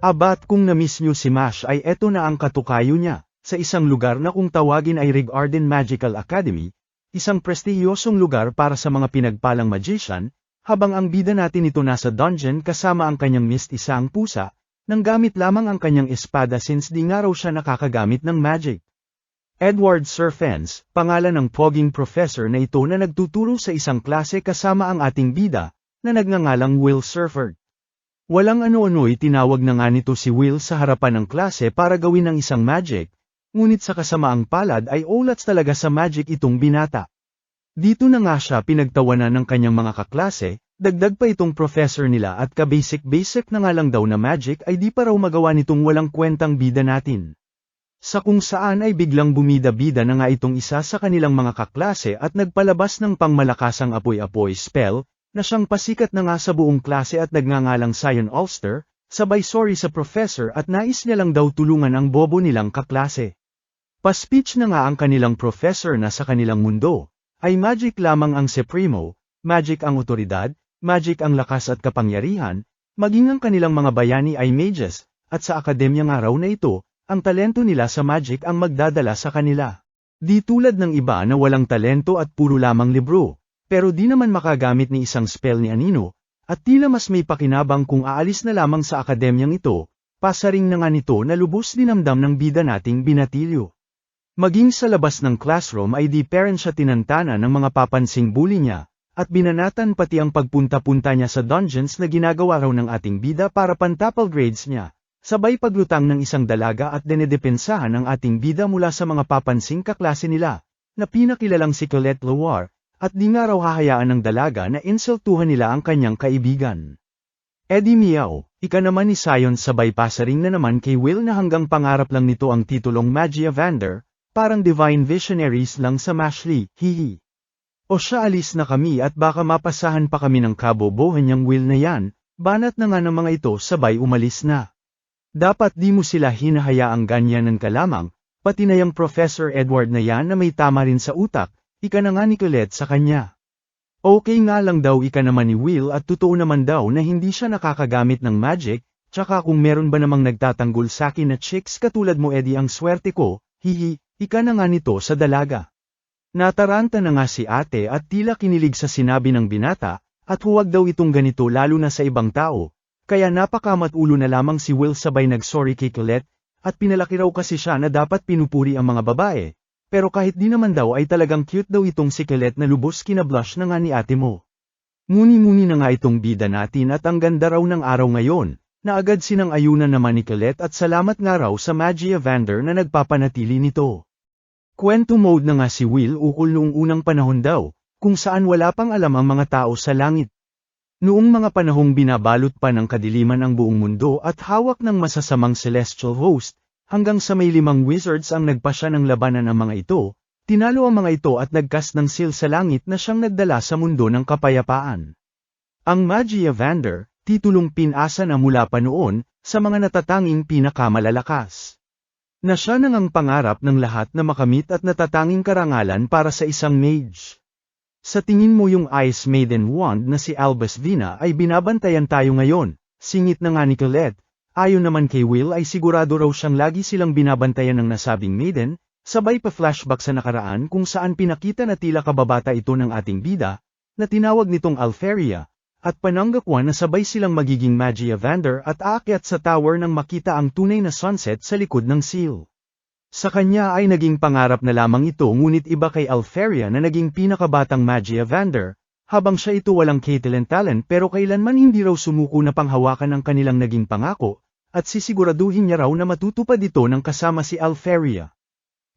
Abat kung na-miss nyo si Mash ay eto na ang katukayo niya, sa isang lugar na kung tawagin ay Rigarden Magical Academy, isang prestihiyosong lugar para sa mga pinagpalang magician, habang ang bida natin ito nasa dungeon kasama ang kanyang isang pusa, nang gamit lamang ang kanyang espada since di nga raw siya nakakagamit ng magic. Edward Serfens, pangalan ng poging professor na ito na nagtuturo sa isang klase kasama ang ating bida, na nagngangalang Will Surford. Walang ano-ano'y tinawag na nga nito si Will sa harapan ng klase para gawin ng isang magic, ngunit sa kasamaang palad ay olats talaga sa magic itong binata. Dito na nga siya pinagtawanan ng kanyang mga kaklase, dagdag pa itong professor nila at ka-basic na nga lang daw na magic ay di pa raw magawa nitong walang kwentang bida natin. Sa kung saan ay biglang bumida-bida na nga itong isa sa kanilang mga kaklase at nagpalabas ng pangmalakasang apoy-apoy spell, na siyang pasikat na nga sa buong klase at nagngangalang Cyan Ulster, sabay sorry sa professor at nais niya lang daw tulungan ang bobo nilang kaklase. Pa-speech na nga ang kanilang professor na sa kanilang mundo, ay magic lamang ang Supremo, magic ang otoridad, magic ang lakas at kapangyarihan, maging ang kanilang mga bayani ay mages, at sa akademya nga raw na ito, ang talento nila sa magic ang magdadala sa kanila. Di tulad ng iba na walang talento at puro lamang libro. Pero di naman makagamit ni isang spell ni Anino, at tila mas may pakinabang kung aalis na lamang sa akademyang ito, pasaring na nga nito na lubos dinamdam ng bida nating binatilyo. Maging sa labas ng classroom ay di parent siya tinantana ng mga papansing bully niya, at binanatan pati ang pagpunta-punta niya sa dungeons na ginagawa raw ng ating bida para pantapal grades niya, sabay paglutang ng isang dalaga at dinedepensahan ang ating bida mula sa mga papansing kaklase nila, na pinakilalang si Colette Loire. At di nga raw hahayaan ng dalaga na insultuhan nila ang kanyang kaibigan. Eddie Meow, ika naman ni Sion sabay pasaring na naman kay Will na hanggang pangarap lang nito ang titulong Magia Vander, parang Divine Visionaries lang sa Mashley, hihi. O siya alis na kami at baka mapasahan pa kami ng kabobohan niyang Will na yan, banat na nga ng mga ito sabay umalis na. Dapat di mo sila hinahayaang ganyanan ka lamang, pati na yung Professor Edward na yan na may tama rin sa utak. Ika na nga ni Colette sa kanya. Okay nga lang daw ika naman ni Will at totoo naman daw na hindi siya nakakagamit ng magic, tsaka kung meron ba namang nagtatanggol sa akin na chicks katulad mo Eddie ang swerte ko, hihi, ika na nga nito sa dalaga. Nataranta na nga si ate at tila kinilig sa sinabi ng binata, at huwag daw itong ganito lalo na sa ibang tao, kaya napakamat-ulo na lamang si Will sabay nag-sorry kay Colette, at pinalaki raw kasi siya na dapat pinupuri ang mga babae. Pero kahit di naman daw ay talagang cute daw itong si Colette na lubos kinablush na nga ni ate mo. Muni-muni na nga itong bida natin at ang ganda raw ng araw ngayon, na agad sinang-ayunan naman ni Colette at salamat nga raw sa Magia Vander na nagpapanatili nito. Kwento mode na nga si Will ukol noong unang panahon daw, kung saan wala pang alam ang mga tao sa langit. Noong mga panahong binabalot pa ng kadiliman ang buong mundo at hawak ng masasamang celestial host, hanggang sa may 5 wizards ang nagpasya ng labanan ang mga ito, tinalo ang mga ito at nagcast ng seal sa langit na siyang nagdala sa mundo ng kapayapaan. Ang Magia Vander, titulong pinasa na mula pa noon, sa mga natatanging pinakamalalakas. Na siya nang ang pangarap ng lahat na makamit at natatanging karangalan para sa isang mage. Sa tingin mo yung Ice Maiden Wand na si Albus Vina ay binabantayan tayo ngayon, singit na nga ni Colette. Ayon naman kay Will ay sigurado raw siyang lagi silang binabantayan ng nasabing maiden, sabay pa flashback sa nakaraan kung saan pinakita na tila kababata ito ng ating bida, na tinawag nitong Alferia, at pananggakwan na sabay silang magiging Magia Vander at aakyat sa tower nang makita ang tunay na sunset sa likod ng seal. Sa kanya ay naging pangarap na lamang ito ngunit iba kay Alferia na naging pinakabatang Magia Vander, habang siya ito walang talent pero kailanman hindi raw sumuko na panghawakan ang kanilang naging pangako, at sisiguraduhin niya raw na matutupad ito ng kasama si Alferia.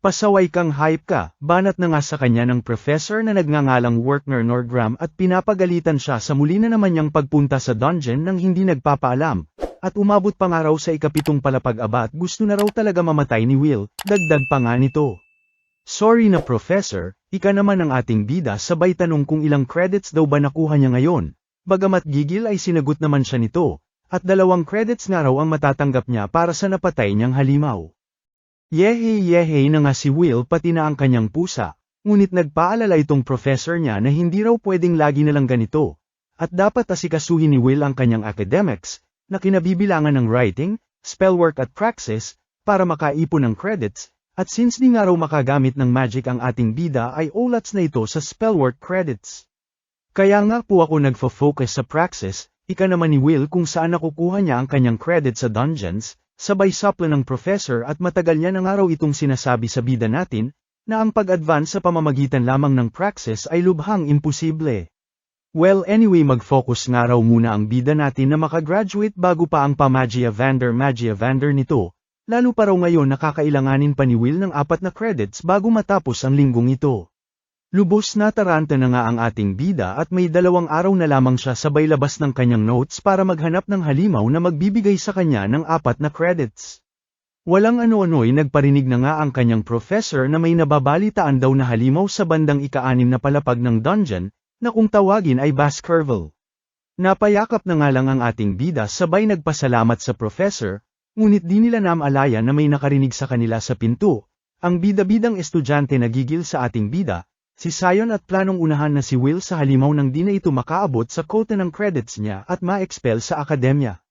Pasaway kang hype ka, banat na nga sa kanya ng professor na nagngangalang Werner Nordgram at pinapagalitan siya sa muli na naman niyang pagpunta sa dungeon nang hindi nagpapaalam, at umabot pa nga raw sa ikapitong palapag-aba at gusto na raw talaga mamatay ni Will, dagdag pa nga nito. Sorry na professor, ika naman ang ating bida sabay tanong kung ilang credits daw ba nakuha niya ngayon, bagamat gigil ay sinagot naman siya nito. At 2 credits nga raw ang matatanggap niya para sa napatay niyang halimaw. Yehey na nga si Will pati na ang kanyang pusa, ngunit nagpaalala itong professor niya na hindi raw pwedeng lagi na lang ganito, at dapat asikasuhin ni Will ang kanyang academics, na kinabibilangan ng writing, spellwork at praxis, para makaipon ng credits, at since di nga raw makagamit ng magic ang ating bida ay ulats na ito sa spellwork credits. Kaya nga po ako nagfo-focus sa praxis, ika naman ni Will kung saan nakukuha niya ang kanyang credit sa dungeons, sabay sapla ng professor at matagal niya na nga raw itong sinasabi sa bida natin, na ang pag-advance sa pamamagitan lamang ng praxis ay lubhang imposible. Well anyway mag-focus nga raw muna ang bida natin na makagraduate bago pa ang Magia Vander nito, lalo pa raw ngayon nakakailanganin pa ni Will ng 4 na credits bago matapos ang linggong ito. Lubos na taranta na nga ang ating bida at may 2 araw na lamang siya sabay labas ng kanyang notes para maghanap ng halimaw na magbibigay sa kanya ng 4 na credits. Walang ano-ano'y nagparinig na nga ang kanyang professor na may nababalitaan daw na halimaw sa bandang ika-6 na palapag ng dungeon, na kung tawagin ay Baskerville. Napayakap na nga lang ang ating bida sabay nagpasalamat sa professor, ngunit di nila namalaya na may nakarinig sa kanila sa pinto. Ang bida-bidang estudyante nagigil sa ating bida, si Sion at planong unahan na si Will sa halimaw nang di na ito makaabot sa quota ng credits niya at ma-expel sa akademya.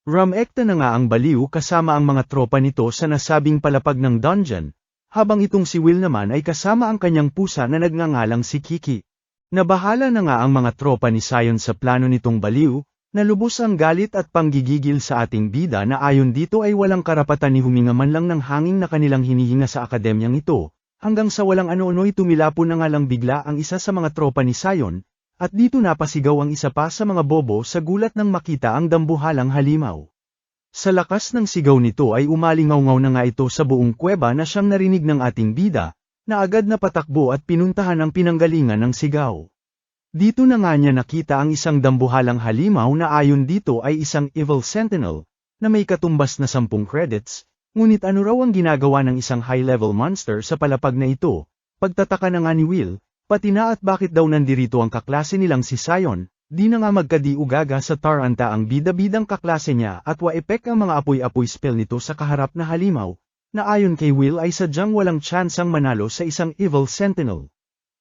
Rumekta na nga ang baliw kasama ang mga tropa nito sa nasabing palapag ng dungeon, habang itong si Will naman ay kasama ang kanyang pusa na nagngangalang si Kiki. Nabahala na nga ang mga tropa ni Sion sa plano nitong baliw, na lubos ang galit at panggigigil sa ating bida na ayon dito ay walang karapatan ni huminga man lang ng hangin na kanilang hinihinga sa akademyang ito, hanggang sa walang ano-ano'y tumilapon na nga lang bigla ang isa sa mga tropa ni Sion, at dito napasigaw ang isa pa sa mga bobo sa gulat nang makita ang dambuhalang halimaw. Sa lakas ng sigaw nito ay umalingaw-ngaw na nga ito sa buong kuweba na siyang narinig ng ating bida, na agad na patakbo at pinuntahan ang pinanggalingan ng sigaw. Dito na nga niya nakita ang isang dambuhalang halimaw na ayon dito ay isang evil sentinel, na may katumbas na 10 credits, ngunit ano raw ang ginagawa ng isang high-level monster sa palapag na ito, pagtataka na nga ni Will, pati na at bakit daw nandirito ang kaklase nilang si Sion, di na nga magkadiugaga sa taranta ang bida-bidang kaklase niya at waepek ang mga apoy-apoy spell nito sa kaharap na halimaw, na ayon kay Will ay sadyang walang tsansang manalo sa isang evil sentinel.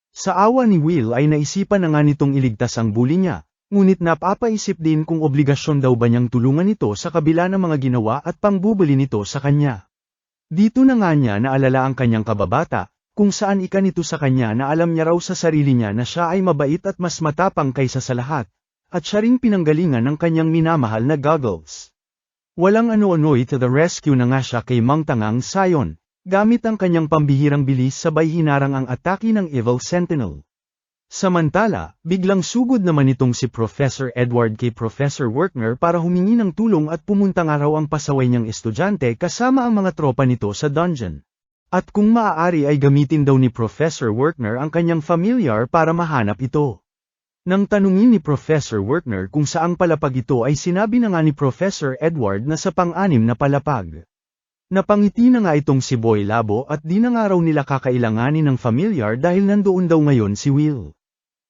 Sa awa ni Will ay naisipan na nga nitong iligtas ang bully niya, ngunit napapaisip din kung obligasyon daw ba niyang tulungan ito sa kabila ng mga ginawa at pangbubuli nito sa kanya. Dito na nga niya naalala ang kanyang kababata, kung saan ikanito sa kanya na alam niya raw sa sarili niya na siya ay mabait at mas matapang kaysa sa lahat, at siya ring pinanggalingan ng kanyang minamahal na Goggles. Walang ano-ano'y to the rescue na nga siya kay Mang Tangang Sion, gamit ang kanyang pambihirang bilis sabay hinarang ang atake ng Evil Sentinel. Samantala, biglang sugod naman itong si Professor Edward kay Professor Werkner para humingi ng tulong at pumunta nga raw ang pasaway niyang estudyante kasama ang mga tropa nito sa dungeon. At kung maaari ay gamitin daw ni Professor Werkner ang kanyang familiar para mahanap ito. Nang tanungin ni Professor Werkner kung saang palapag ito ay sinabi na nga ni Professor Edward na sa pang-6 na palapag. Napangiti na nga itong si Boy Labo at di na nga raw nila kakailanganin ng familiar dahil nandoon daw ngayon si Will.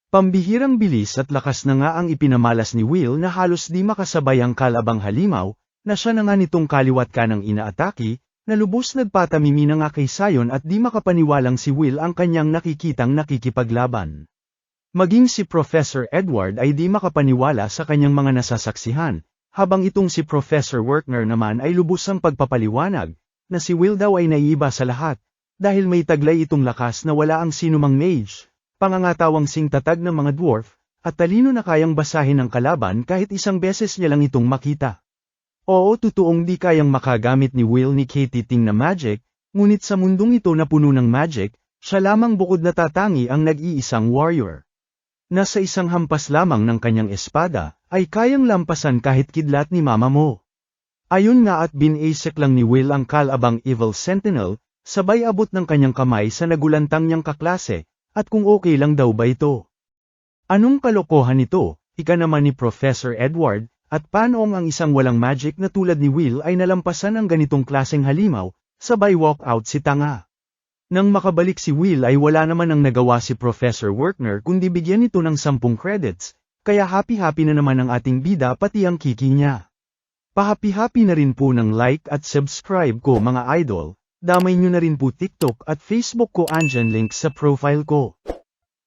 Pambihirang bilis at lakas na nga ang ipinamalas ni Will na halos di makasabay ang kalabang halimaw, na siya na nga nitong kaliwat kanang inaatake, na lubos nagpatamimi na nga kay Sion at di makapaniwalang si Will ang kanyang nakikitang nakikipaglaban. Maging si Professor Edward ay di makapaniwala sa kanyang mga nasasaksihan, habang itong si Professor Werkner naman ay lubos ang pagpapaliwanag, na si Will daw ay naiiba sa lahat, dahil may taglay itong lakas na wala ang sinumang mage, pangangatawang singtatag ng mga dwarf, at talino na kayang basahin ang kalaban kahit isang beses niya lang itong makita. Oo, totoong di kayang makagamit ni Will ni Katie Ting na magic, ngunit sa mundong ito na puno ng magic, siya lamang bukod na tatangi ang nag-iisang warrior. Nasa isang hampas lamang ng kanyang espada, ay kayang lampasan kahit kidlat ni mama mo. Ayun nga at binasek lang ni Will ang kalabang Evil Sentinel, sabay abot ng kanyang kamay sa nagulantang niyang kaklase, at kung okay lang daw ba ito. Anong kalokohan ito, ika naman ni Professor Edward, at paanoong ang isang walang magic na tulad ni Will ay nalampasan ang ganitong klaseng halimaw, sabay walk out si Tanga. Nang makabalik si Will ay wala naman ang nagawa si Professor Werkner kundi bigyan ito ng 10 credits, kaya happy-happy na naman ang ating bida pati ang Kiki niya. Pa-happy-happy na rin po ng like at subscribe ko mga idol, damay nyo na rin po TikTok at Facebook ko andyan link sa profile ko.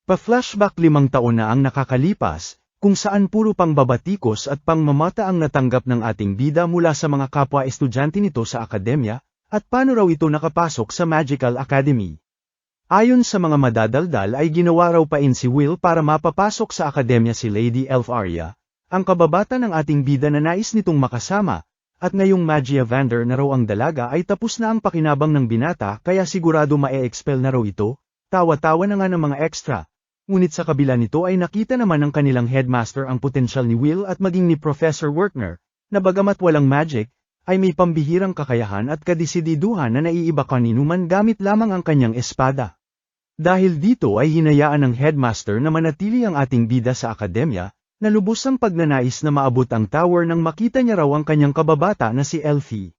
Pa-flashback 5 taon na ang nakakalipas, kung saan puro pangbabatikos at pangmamata ang natanggap ng ating bida mula sa mga kapwa estudyante nito sa akademya, at paano raw ito nakapasok sa Magical Academy. Ayon sa mga madadaldal ay ginawa raw pain si Will para mapapasok sa akademya si Lady Elfaria, ang kababata ng ating bida na nais nitong makasama, at ngayong Magia Vander na raw ang dalaga ay tapos na ang pakinabang ng binata kaya sigurado mae-expel na raw ito, tawa-tawa na nga ng mga extra. Ngunit sa kabila nito ay nakita naman ng kanilang headmaster ang potensyal ni Will at maging ni Professor Werkner, na bagamat walang magic, ay may pambihirang kakayahan at kadesididuhan na naiiba kanino man gamit lamang ang kanyang espada. Dahil dito ay hinayaan ng headmaster na manatili ang ating bida sa akademya, na lubos ang pagnanais na maabot ang tower nang makita niya raw ang kanyang kababata na si Elfie.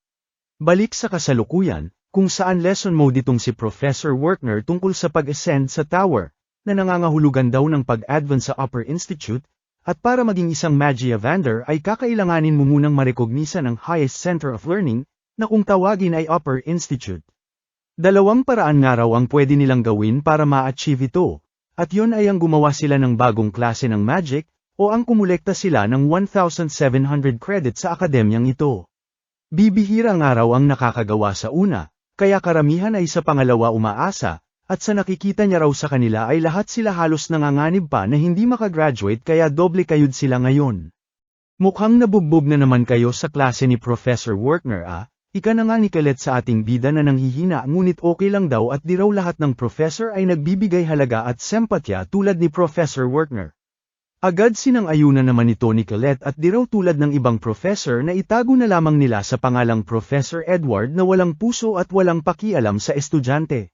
Balik sa kasalukuyan, kung saan lesson mode itong si Professor Werkner tungkol sa pag-ascend sa tower, na nangangahulugan daw ng pag-advance sa Upper Institute, at para maging isang Magia Vander ay kakailanganin mo munang marekognisa ng highest center of learning, na kung tawagin ay Upper Institute. Dalawang paraan nga raw ang pwede nilang gawin para ma-achieve ito, at yon ay ang gumawa sila ng bagong klase ng magic, o ang kumulekta sila ng 1,700 credits sa akademyang ito. Bibihira nga raw ang nakakagawa sa una, kaya karamihan ay sa pangalawa umaasa, at sa nakikita niya raw sa kanila ay lahat sila halos nanganganib pa na hindi makagraduate kaya doble kayod sila ngayon. Mukhang nabugbog na naman kayo sa klase ni Professor Werkner Ika na nga ni Colette sa ating bida na nanghihina ngunit okay lang daw at di raw lahat ng professor ay nagbibigay halaga at sempatya tulad ni Professor Werkner. Agad sinang-ayunan naman ito ni Colette at di raw tulad ng ibang professor na itago na lamang nila sa pangalang Professor Edward na walang puso at walang pakialam sa estudyante.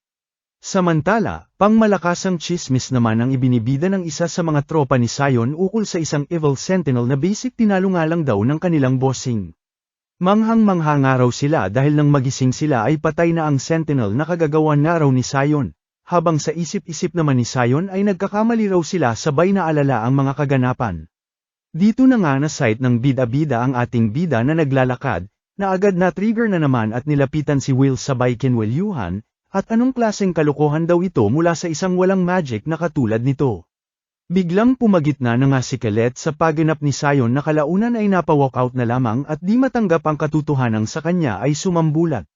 Samantala, pangmalakasang chismis naman ang ibinibida ng isa sa mga tropa ni Sion ukol sa isang evil sentinel na basic tinalo nga lang daw ng kanilang bossing. Manghang-mangha nga raw sila dahil nang magising sila ay patay na ang sentinel na kagagawan nga raw ni Sion, habang sa isip-isip naman ni Sion ay nagkakamali raw sila sabay na alala ang mga kaganapan. Dito na nga na sight ng bida-bida ang ating bida na naglalakad, na agad na trigger na naman at nilapitan si Will sabay kinwelyuhan. At anong klaseng kalokohan daw ito mula sa isang walang magic na katulad nito? Biglang pumagitna na nga si Colette sa pagganap ni Sion na kalaunan ay napa-walkout na lamang at di matanggap ang katotohanan sa kanya ay sumambulat.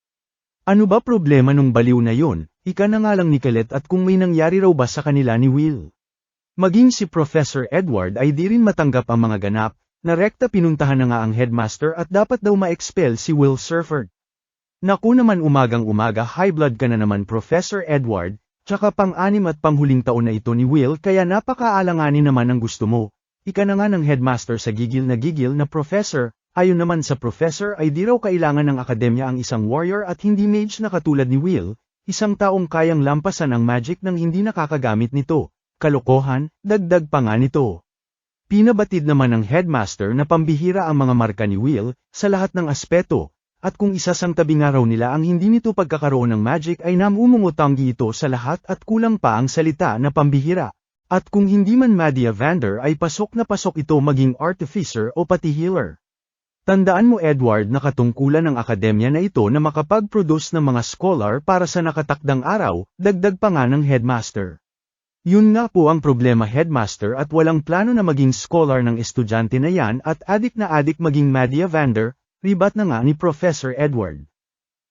Ano ba problema nung baliw na yon? Ika na nga lang ni Colette at kung may nangyari raw ba sa kanila ni Will. Maging si Professor Edward ay di rin matanggap ang mga ganap, na rekta pinuntahan na nga ang headmaster at dapat daw ma-expel si Will Surford. Naku naman umagang-umaga high blood ka na naman Professor Edward, tsaka pang-anim at panghuling taon na ito ni Will kaya napakaalanganin naman ang gusto mo. Ika na nga ng headmaster sa gigil na professor, ayon naman sa professor ay di raw kailangan ng akademya ang isang warrior at hindi mage na katulad ni Will, isang taong kayang lampasan ang magic nang hindi nakakagamit nito. Kalokohan, dagdag pa nga nito. Pinabatid naman ng headmaster na pambihira ang mga marka ni Will, sa lahat ng aspeto. At kung isasang tabi nga raw nila ang hindi nito pagkakaroon ng magic ay namumungutanggi ito sa lahat at kulang pa ang salita na pambihira. At kung hindi man Magia Vander ay pasok na pasok ito maging artificer o pati healer. Tandaan mo Edward na katungkulan ng akademya na ito na makapag-produce ng mga scholar para sa nakatakdang araw, dagdag pa nga ng headmaster. Yun nga po ang problema headmaster at walang plano na maging scholar ng estudyante na yan at adik na adik maging Magia Vander. Ribat na nga ni Professor Edward.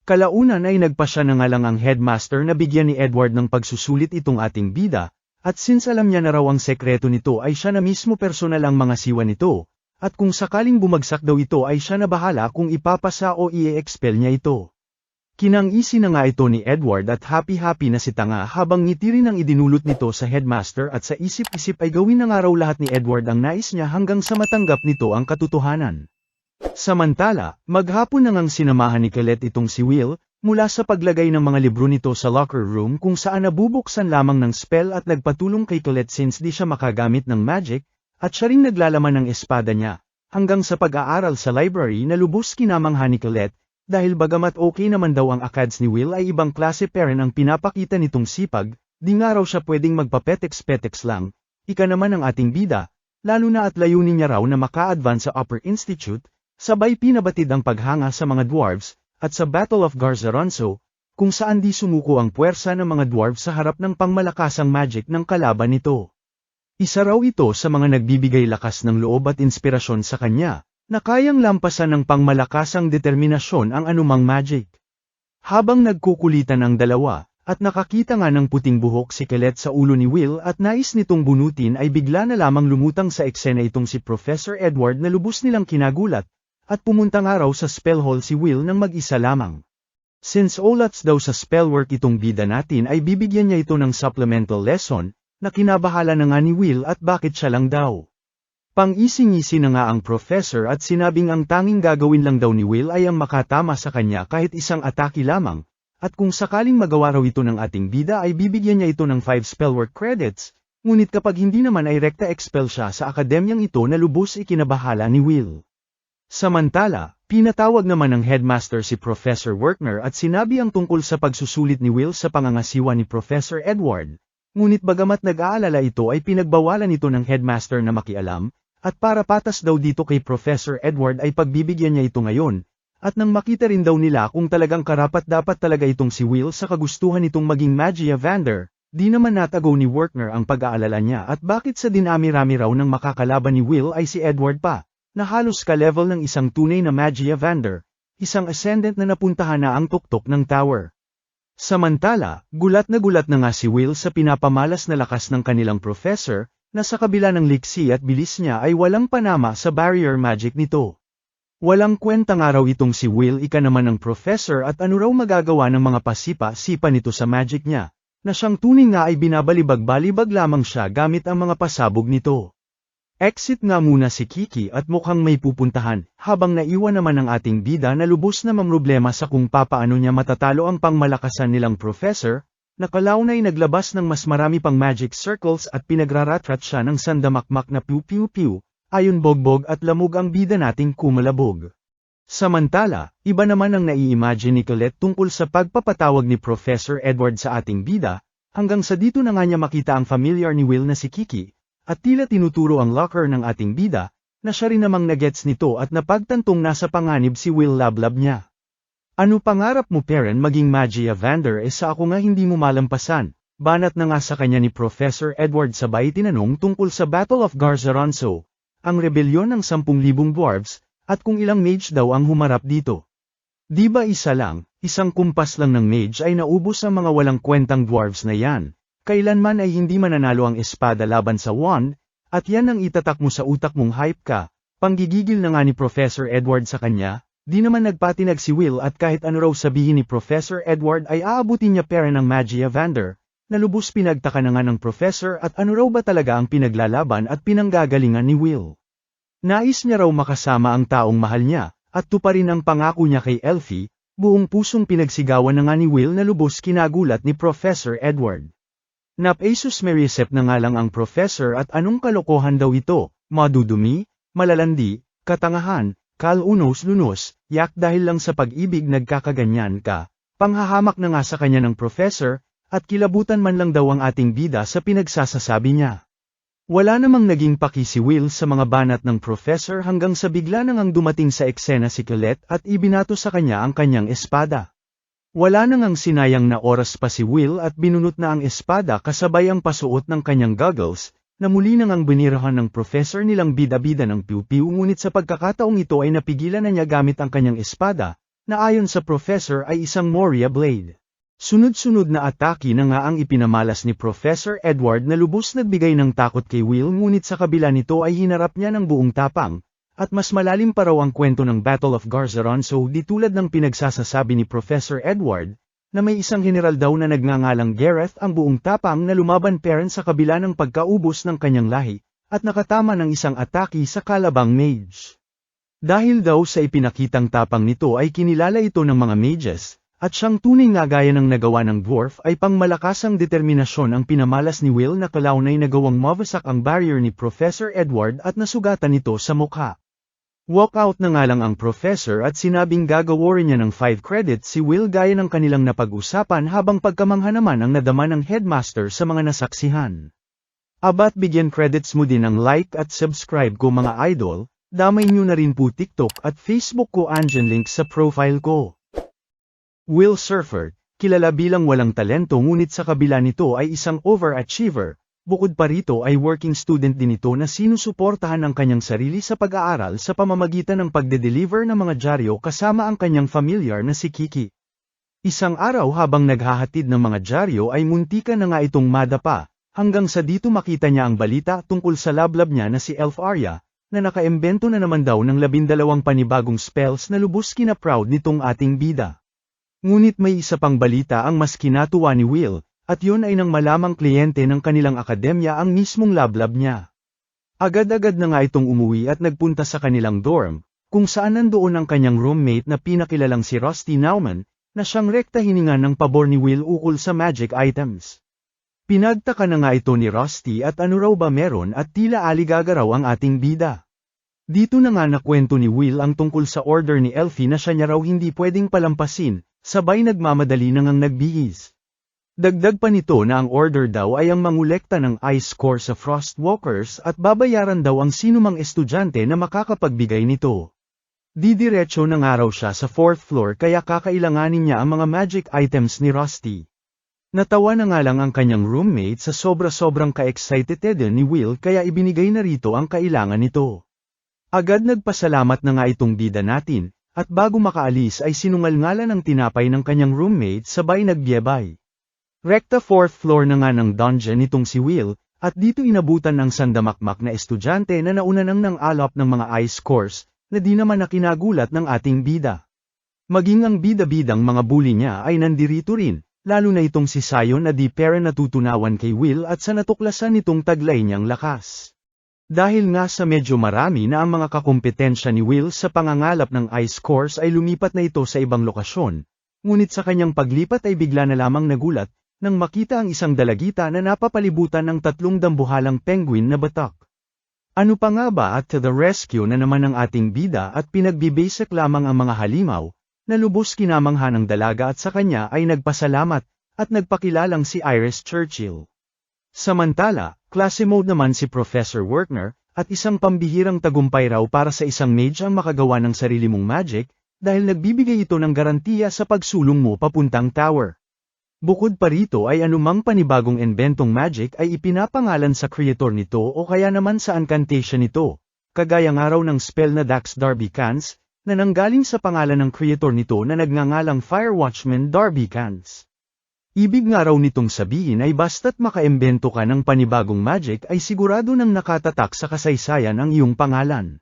Kalaunan ay nagpasya na nga lang ang headmaster na bigyan ni Edward ng pagsusulit itong ating bida, at since alam niya na raw ang sekreto nito ay siya na mismo personal ang mga siwa nito, at kung sakaling bumagsak daw ito ay siya na bahala kung ipapasa o i-expel niya ito. Kinang-isi na nga ito ni Edward at happy-happy na si Tanga habang ngiti rin ang idinulot nito sa headmaster at sa isip-isip ay gawin na nga raw lahat ni Edward ang nais niya hanggang sa matanggap nito ang katotohanan. Samantala, maghapon na ngang sinamahan ni Colette itong si Will, mula sa paglagay ng mga libro nito sa locker room kung saan nabubuksan lamang ng spell at nagpatulong kay Colette since di siya makagamit ng magic, at siya ring naglalaman ng espada niya, hanggang sa pag-aaral sa library na lubos kinamangha ni Colette, dahil bagamat okay naman daw ang ACADS ni Will ay ibang klase pa rin ang pinapakita nitong sipag, di nga raw siya pwedeng magpapetex-petex lang, ika naman ang ating bida, lalo na at layunin niya raw na maka-advance sa Upper Institute. Sabay pinabatid ang paghanga sa mga dwarves, at sa Battle of Garzaronso, kung saan di sumuko ang puwersa ng mga dwarves sa harap ng pangmalakasang magic ng kalaban nito. Isa raw ito sa mga nagbibigay lakas ng loob at inspirasyon sa kanya, na kayang lampasan ng pangmalakasang determinasyon ang anumang magic. Habang nagkukulitan ang dalawa, at nakakita nga ng puting buhok si Colette sa ulo ni Will at nais nitong bunutin ay bigla na lamang lumutang sa eksena itong si Professor Edward na lubos nilang kinagulat, at pumunta nga raw sa spell hall si Will nang mag-isa lamang. Since olats daw sa spellwork itong bida natin ay bibigyan niya ito ng supplemental lesson, na kinabahala na nga ni Will at bakit siya lang daw. Pang-ising-isi na nga ang professor at sinabing ang tanging gagawin lang daw ni Will ay ang makatama sa kanya kahit isang atake lamang, at kung sakaling magawa raw ito ng ating bida ay bibigyan niya ito ng 5 spellwork credits, ngunit kapag hindi naman ay rekta expel siya sa akademyang ito na lubos ikinabahala ni Will. Samantala, pinatawag naman ng headmaster si Professor Werkner at sinabi ang tungkol sa pagsusulit ni Will sa pangangasiwa ni Professor Edward. Ngunit bagamat nag-aalala ito ay pinagbawalan ito ng headmaster na makialam, at para patas daw dito kay Professor Edward ay pagbibigyan niya ito ngayon, at nang makita rin daw nila kung talagang karapat-dapat talaga itong si Will sa kagustuhan nitong maging Magia Vander, di naman natagaw ni Werkner ang pag-aalala niya at bakit sa dinami-rami raw ng makakalaban ni Will ay si Edward pa, na halos ka-level ng isang tunay na Magia Vander, isang ascendant na napuntahan na ang tuktok ng tower. Samantala, gulat na nga si Will sa pinapamalas na lakas ng kanilang professor, na sa kabila ng liksi at bilis niya ay walang panama sa barrier magic nito. Walang kwenta nga raw itong si Will ika naman ng professor at ano raw magagawa ng mga pasipa-sipa nito sa magic niya, na siyang tunay nga ay binabalibag-balibag lamang siya gamit ang mga pasabog nito. Exit nga muna si Kiki at mukhang may pupuntahan, habang naiwan naman ang ating bida na lubos na mamroblema sa kung papaano niya matatalo ang pangmalakasan nilang professor, na kalaunay naglabas ng mas marami pang magic circles at pinagraratrat siya ng sandamakmak na piu-piu-piu, ayon bogbog at lamog ang bida nating kumalabog. Samantala, iba naman ang nai-imagine ni Colette tungkol sa pagpapatawag ni Professor Edward sa ating bida, hanggang sa dito na nga niya makita ang familiar ni Will na si Kiki, at tila tinuturo ang locker ng ating bida, na siya rin namang nagets nito at napagtantong nasa panganib si Will lablab niya. Ano pangarap mo Perrin maging Magia Vander sa ako nga hindi mo malampasan, banat na nga sa kanya ni Professor Edward sabay tinanong tungkol sa Battle of Garzaronso, ang rebelyon ng 10,000 dwarves, at kung ilang mage daw ang humarap dito. Di ba isa lang, isang kumpas lang ng mage ay naubos ang mga walang kwentang dwarves na yan. Kailanman ay hindi mananalo ang espada laban sa wand, at yan ang itatak mo sa utak mong hype ka, panggigigil na nga ni Professor Edward sa kanya, di naman nagpatinag si Will at kahit ano raw sabihin ni Professor Edward ay aabutin niya pera ng Magia Vander, na lubos pinagtaka na nga ng Professor at ano raw ba talaga ang pinaglalaban at pinanggagalingan ni Will. Nais niya raw makasama ang taong mahal niya, at tuparin ang pangako niya kay Elfie, buong pusong pinagsigawan na nga ni Will na lubos kinagulat ni Professor Edward. Nap-asus Merisep na nga lang ang professor at anong kalokohan daw ito, madudumi, malalandi, katangahan, kalunos-lunos, yak dahil lang sa pag-ibig nagkakaganyan ka, panghahamak na nga sa kanya ng professor, at kilabutan man lang daw ang ating bida sa pinagsasasabi niya. Wala namang naging paki si Will sa mga banat ng professor hanggang sa bigla nang dumating sa eksena si Colette at ibinato sa kanya ang kanyang espada. Wala nang sinayang na oras pa si Will at binunot na ang espada kasabay ang pasuot ng kanyang goggles, na muli nang binirahan ng professor nilang bida-bida ng piu-piu ngunit sa pagkakataong ito ay napigilan na niya gamit ang kanyang espada, na ayon sa professor ay isang Moria blade. Sunod-sunod na atake na nga ang ipinamalas ni Professor Edward na lubos nagbigay ng takot kay Will ngunit sa kabila nito ay hinarap niya ng buong tapang. At mas malalim pa raw ang kwento ng Battle of Garzaronso di tulad ng pinagsasasabi ni Professor Edward, na may isang general daw na nagngangalang Gareth ang buong tapang na lumaban Perrin sa kabila ng pagkaubos ng kanyang lahi, at nakatama ng isang atake sa kalabang mage. Dahil daw sa ipinakitang tapang nito ay kinilala ito ng mga mages, at siyang tunay nga gaya ng nagawa ng dwarf ay pangmalakasang determinasyon ang pinamalas ni Will na kalaunay nagawang mawasak ang barrier ni Professor Edward at nasugatan nito sa mukha. Walkout na nga lang ang professor at sinabing gagawarin niya ng 5 credits si Will gaya ng kanilang napag-usapan habang pagkamangha naman ang nadama ng headmaster sa mga nasaksihan. Abat bigyan credits mo din ang like at subscribe ko mga idol, damay nyo na rin po TikTok at Facebook ko andyan link sa profile ko. Will Surfer, kilala bilang walang talento ngunit sa kabila nito ay isang overachiever, Bukod pa rito ay working student din ito na sinusuportahan ang kanyang sarili sa pag-aaral sa pamamagitan ng pagde-deliver ng mga dyaryo kasama ang kanyang familiar na si Kiki. Isang araw habang naghahatid ng mga dyaryo ay muntikan na nga itong madapa, hanggang sa dito makita niya ang balita tungkol sa lablab niya na si Elf Arya, na nakaembento na naman daw ng 12 panibagong spells na lubos kina-proud nitong ating bida. Ngunit may isa pang balita ang mas kinatuwa ni Will, at yun ay nang malamang kliyente ng kanilang akademya ang mismong lablab niya. Agad-agad na nga itong umuwi at nagpunta sa kanilang dorm, kung saan nandoon ang kanyang roommate na pinakilalang si Rusty Nauman, na siyang rekta hininga ng pabor ni Will ukol sa magic items. Pinagtaka na nga ito ni Rusty at ano raw ba meron at tila aligaga raw ang ating bida. Dito na nga nakwento ni Will ang tungkol sa order ni Elfie na siya niya raw hindi pwedeng palampasin, sabay nagmamadali na ngang nagbihis. Dagdag pa nito na ang order daw ay ang mangolekta ng ice core sa Frostwalkers at babayaran daw ang sinumang estudyante na makakapagbigay nito. Didiretso na nga raw siya sa 4th floor kaya kakailanganin niya ang mga magic items ni Rusty. Natawa na nga lang ang kanyang roommate sa sobra-sobrang ka-excited ni Will kaya ibinigay na rito ang kailangan nito. Agad nagpasalamat na nga itong bida natin, at bago makaalis ay sinungal-ngalan ng tinapay ng kanyang roommate sabay nagyebay. Rekta 4th floor na nga ng dungeon nitong si Will, at dito inabutan ng sandamakmak na estudyante na nauna nang alop ng mga ice cores, na di naman nakinagulat ng ating bida. Maging ang bida-bidang mga bully niya ay nandirito rin, lalo na itong si Sion na di pera natutunawan kay Will at sa natuklasan nitong taglay niyang lakas. Dahil nga sa medyo marami na ang mga kakompetensya ni Will sa pangangalap ng ice cores ay lumipat na ito sa ibang lokasyon, ngunit sa kanyang paglipat ay bigla na lamang nagulat, nang makita ang isang dalagita na napapalibutan ng 3 dambuhalang penguin na batak. Ano pa nga ba at to the rescue na naman ang ating bida at pinagbibasic lamang ang mga halimaw, na lubos kinamangha ng dalaga at sa kanya ay nagpasalamat, at nagpakilalang si Iris Churchill. Samantala, klase mode naman si Professor Werner, at isang pambihirang tagumpay raw para sa isang mage ang makagawa ng sarili mong magic, dahil nagbibigay ito ng garantiya sa pagsulong mo papuntang tower. Bukod pa rito ay anumang panibagong inventong magic ay ipinapangalan sa creator nito o kaya naman sa incantation nito, kagaya nga raw ng spell na Dax Darbicans, na nanggaling sa pangalan ng creator nito na nagngangalang Fire Watchman Darbicans. Ibig nga raw nitong sabihin ay basta't makaimbento ka ng panibagong magic ay sigurado nang nakatatak sa kasaysayan ang iyong pangalan.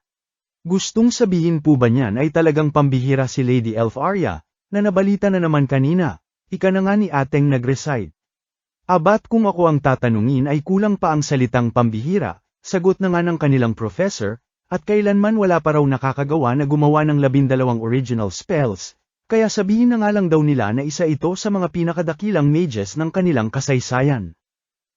Gustong sabihin po ba niyan ay talagang pambihira si Lady Elf Arya, na nabalita na naman kanina, ika na nga ni ateng nag-recite. Abat kung ako ang tatanungin ay kulang pa ang salitang pambihira, sagot na nga ng kanilang professor, at kailanman wala pa raw nakakagawa na gumawa ng 12 original spells, kaya sabihin na nga lang daw nila na isa ito sa mga pinakadakilang mages ng kanilang kasaysayan.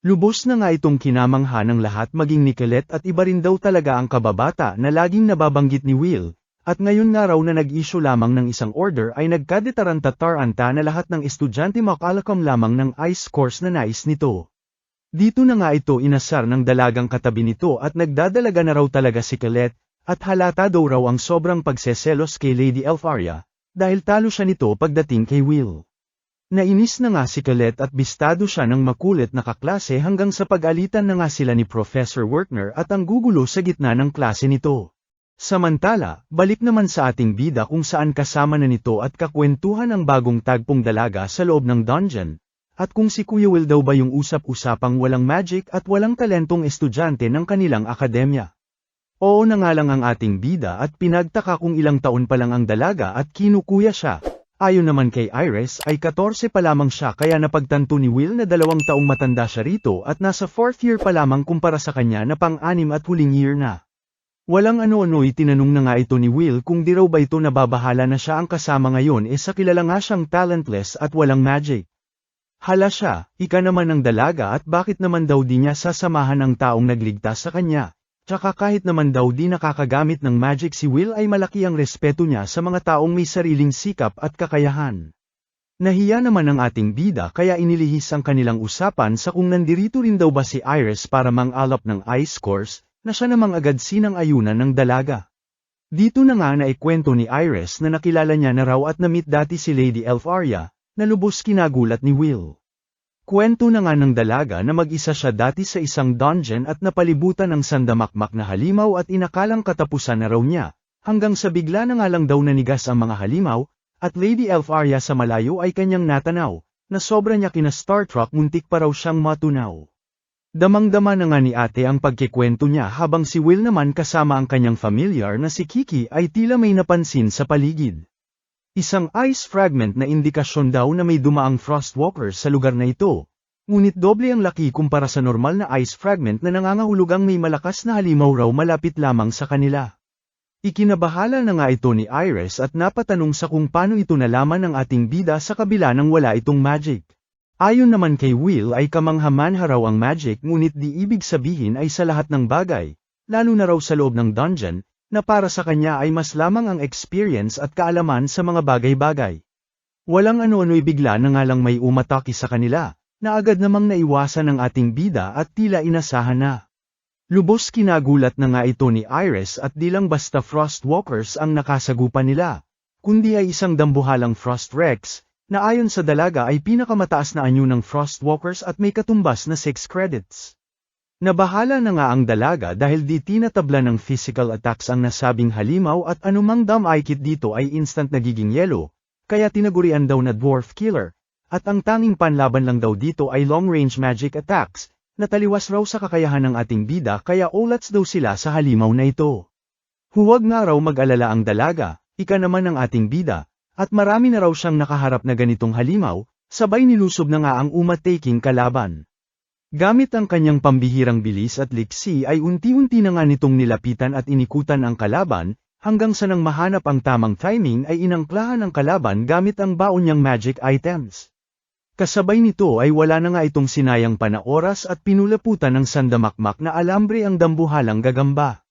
Lubos na nga itong kinamangha ng lahat maging ni Colette at iba rin daw talaga ang kababata na laging nababanggit ni Will, at ngayon nga raw na nag-issue lamang ng isang order ay nagkadetaranta-taranta na lahat ng estudyante makalakam lamang ng ice course na nais nito. Dito na nga ito inasar ng dalagang katabi nito at nagdadalaga na raw talaga si Colette, at halata daw raw ang sobrang pagseselos kay Lady Elf Arya, dahil talo siya nito pagdating kay Will. Nainis na nga si Colette at bistado siya ng makulit na kaklase hanggang sa pag-alitan na nga sila ni Professor Werner at ang gugulo sa gitna ng klase nito. Samantala, balik naman sa ating bida kung saan kasama na nito at kakwentuhan ang bagong tagpong dalaga sa loob ng dungeon, at kung si Kuya Will daw ba yung usap-usapang walang magic at walang talentong estudyante ng kanilang akademya. Oo na nga lang ang ating bida at pinagtaka kung ilang taon pa lang ang dalaga at kinukuya siya. Ayon naman kay Iris ay 14 pa lamang siya kaya napagtanto ni Will na 2 taong matanda siya rito at nasa 4th year pa lamang kumpara sa kanya na pang-6 at huling year na. Walang ano-ano'y tinanong na nga ito ni Will kung di raw ba ito nababahala na siya ang kasama ngayon sa kilala nga siyang talentless at walang magic. Hala siya, ika naman ng dalaga at bakit naman daw di niya sasamahan ang taong nagligtas sa kanya, tsaka kahit naman daw di nakakagamit ng magic si Will ay malaki ang respeto niya sa mga taong may sariling sikap at kakayahan. Nahiya naman ang ating bida kaya inilihis ang kanilang usapan sa kung nandirito rin daw ba si Iris para mang-alap ng ice course, na siya namang agad sinang-ayunan ng dalaga. Dito na nga naikwento ni Iris na nakilala niya na raw at na-meet dati si Lady Elf Arya, na lubos kinagulat ni Will. Kwento na nga ng dalaga na mag-isa siya dati sa isang dungeon at napalibutan ng sandamakmak na halimaw at inakalang katapusan na raw niya, hanggang sa bigla na nga lang daw nanigas ang mga halimaw, at Lady Elfaria sa malayo ay kanyang natanaw, na sobra niya kina Starstruck muntik pa raw siyang matunaw. Damang-dama na nga ni ate ang pagkikwento niya habang si Will naman kasama ang kanyang familiar na si Kiki ay tila may napansin sa paligid. Isang ice fragment na indikasyon daw na may dumaang Frostwalkers sa lugar na ito, ngunit doble ang laki kumpara sa normal na ice fragment na nangangahulugang may malakas na halimaw raw malapit lamang sa kanila. Ikinabahala na nga ito ni Iris at napatanong sa kung paano ito nalaman ng ating bida sa kabila ng wala itong magic. Ayon naman kay Will ay kamangha-manha raw ang magic ngunit di ibig sabihin ay sa lahat ng bagay, lalo na raw sa loob ng dungeon, na para sa kanya ay mas lamang ang experience at kaalaman sa mga bagay-bagay. Walang ano-ano'y bigla na nga lang may umatake sa kanila, na agad namang naiwasan ng ating bida at tila inasahan na. Lubos kinagulat na nga ito ni Iris at di lang basta Frostwalkers ang nakasagupan nila, kundi ay isang dambuhalang Frost Rex, na ayon sa dalaga ay pinakamataas na anyo ng Frostwalkers at may katumbas na 6 credits. Nabahala na nga ang dalaga dahil di tinatabla ng physical attacks ang nasabing halimaw at anumang damay-kit dito ay instant nagiging yelo, kaya tinagurian daw na dwarf killer, at ang tanging panlaban lang daw dito ay long-range magic attacks, na taliwas raw sa kakayahan ng ating bida kaya ulats daw sila sa halimaw na ito. Huwag nga raw mag-alala ang dalaga, ika naman ang ating bida, at marami na raw siyang nakaharap na ganitong halimaw, sabay nilusob na nga ang umataking kalaban. Gamit ang kanyang pambihirang bilis at liksi ay unti-unti na nga nitong nilapitan at inikutan ang kalaban, hanggang sa nang mahanap ang tamang timing ay inangklahan ang kalaban gamit ang baon niyang magic items. Kasabay nito ay wala na nga itong sinayang panaoras at pinulaputan ng sandamakmak na alambre ang dambuhalang gagamba.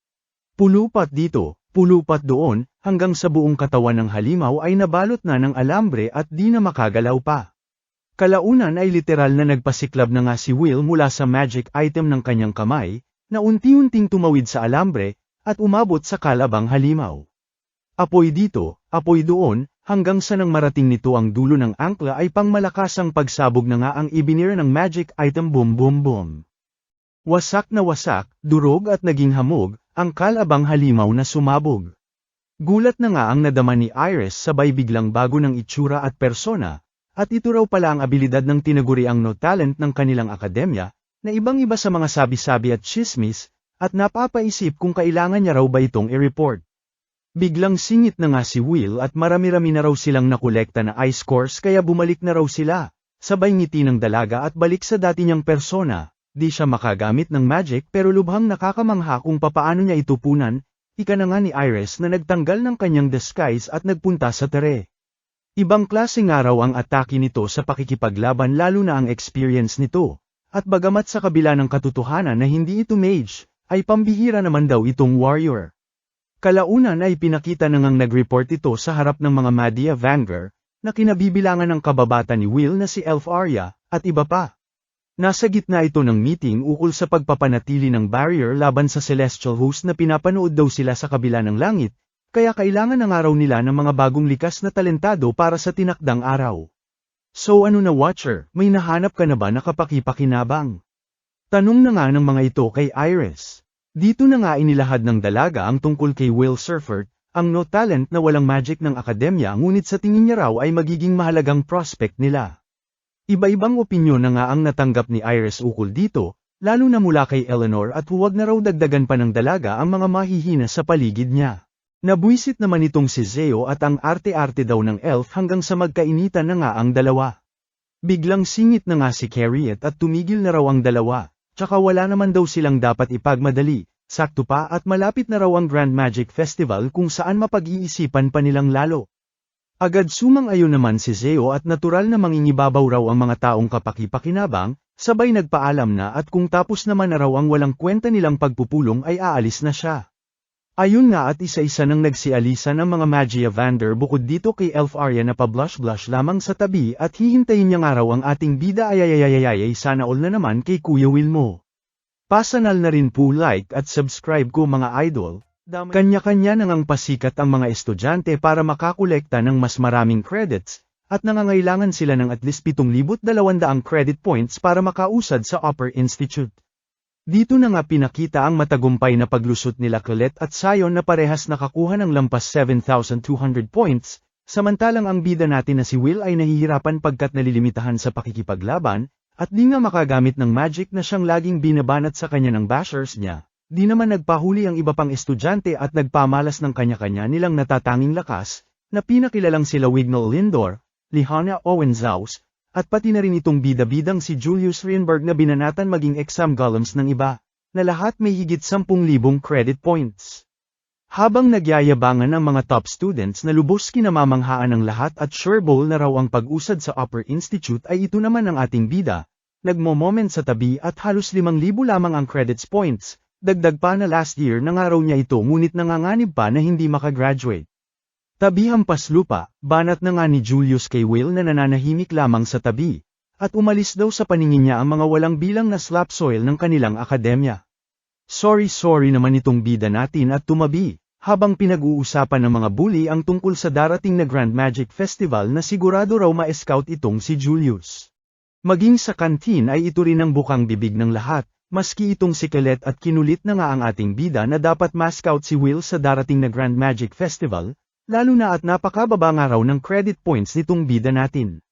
Pulupat dito, pulupat doon, hanggang sa buong katawan ng halimaw ay nabalot na ng alambre at di na makagalaw pa. Kalaunan ay literal na nagpasiklab na nga si Will mula sa magic item ng kanyang kamay, na unti-unting tumawid sa alambre, at umabot sa kalabang halimaw. Apoy dito, apoy doon, hanggang sa nang marating nito ang dulo ng angkla ay pangmalakasang pagsabog na nga ang ibinira ng magic item boom boom boom. Wasak na wasak, durog at naging hamog, ang kalabang halimaw na sumabog. Gulat na nga ang nadama ni Iris sabay biglang bago ng itsura at persona, at ito raw pala ang abilidad ng tinaguriang no talent ng kanilang akademya, na ibang-iba sa mga sabi-sabi at chismis, at napapaisip kung kailangan niya raw ba itong i-report. Biglang singit na nga si Will at marami-rami na raw silang nakolekta na ice cores kaya bumalik na raw sila, sabay ngiti ng dalaga at balik sa dati niyang persona, di siya makagamit ng magic pero lubhang nakakamangha kung papaano niya itupunan, ika na nga ni Iris na nagtanggal ng kanyang disguise at nagpunta sa tere. Ibang klase nga raw ang atake nito sa pakikipaglaban lalo na ang experience nito, at bagamat sa kabila ng katotohanan na hindi ito mage, ay pambihira naman daw itong warrior. Kalaunan ay pinakita na ngang nag-report ito sa harap ng mga Madia Vanguard, na kinabibilangan ng kababata ni Will na si Elfaria, at iba pa. Nasa gitna ito ng meeting ukol sa pagpapanatili ng barrier laban sa celestial host na pinapanood daw sila sa kabila ng langit, kaya kailangan ng araw nila ng mga bagong likas na talentado para sa tinakdang araw. So ano na Watcher, may nahanap ka na ba na kapakipakinabang? Tanong na nga ng mga ito kay Iris. Dito na nga inilahad ng dalaga ang tungkol kay Will Surfert, ang no talent na walang magic ng akademya ngunit sa tingin niya raw ay magiging mahalagang prospect nila. Iba-ibang opinyon na nga ang natanggap ni Iris ukol dito, lalo na mula kay Eleanor at huwag na raw dagdagan pa ng dalaga ang mga mahihina sa paligid niya. Nabwisit naman itong si Zeo at ang arte-arte daw ng elf hanggang sa magkainitan na nga ang dalawa. Biglang singit na nga si Carriet at tumigil na raw ang dalawa, tsaka wala naman daw silang dapat ipagmadali, sakto pa at malapit na raw ang Grand Magic Festival kung saan mapag-iisipan pa nilang lalo. Agad sumang-ayon naman si Zeo at natural na mangingibabaw raw ang mga taong kapakipakinabang, sabay nagpaalam na at kung tapos naman na raw ang walang kwenta nilang pagpupulong ay aalis na siya. Ayun nga at isa-isa nang nagsialisa ng mga Magia Vander bukod dito kay Elfaria na pa-blush-blush lamang sa tabi at hihintayin niya nga raw ang ating bida ayayayayayay sana all na naman kay Kuya Wilmo. Pasanal na rin po like at subscribe ko mga idol, kanya-kanya nang ang pasikat ang mga estudyante para makakolekta ng mas maraming credits, at nangangailangan sila ng at least 7,200 credit points para makausad sa Upper Institute. Dito na nga pinakita ang matagumpay na paglusot nila Colette at Sion na parehas nakakuha ng lampas 7,200 points, samantalang ang bida natin na si Will ay nahihirapan pagkat nalilimitahan sa pakikipaglaban, at di nga makagamit ng magic na siyang laging binabanat sa kanya ng bashers niya. Di naman nagpahuli ang iba pang estudyante at nagpamalas ng kanya-kanya nilang natatanging lakas, na pinakilalang sila Wignall Lindor, Lihana Owenzaus, at pati na rin itong bida-bidang si Julius Rienberg na binanatan maging exam golems ng iba, na lahat may higit 10,000 credit points. Habang nagyayabangan ang mga top students na lubos kinamamanghaan ng lahat at sure ball na raw ang pag-usad sa Upper Institute ay ito naman ang ating bida, nagmo-moment sa tabi at halos 5,000 lamang ang credits points, dagdag pa na last year na nga raw niya ito ngunit nanganganib pa na hindi makagraduate. Tabi hampas lupa, banat na nga ni Julius kay Will na nananahimik lamang sa tabi, at umalis daw sa paningin niya ang mga walang bilang na slap soil ng kanilang akademya. Sorry naman itong bida natin at tumabi, habang pinag-uusapan ng mga bully ang tungkol sa darating na Grand Magic Festival na sigurado raw ma-scout itong si Julius. Maging sa kantin ay ito rin ang bukang bibig ng lahat, maski itong si Colette at kinulit na nga ang ating bida na dapat ma-scout si Will sa darating na Grand Magic Festival, lalo na at napakababa nga raw ng credit points nitong bida natin.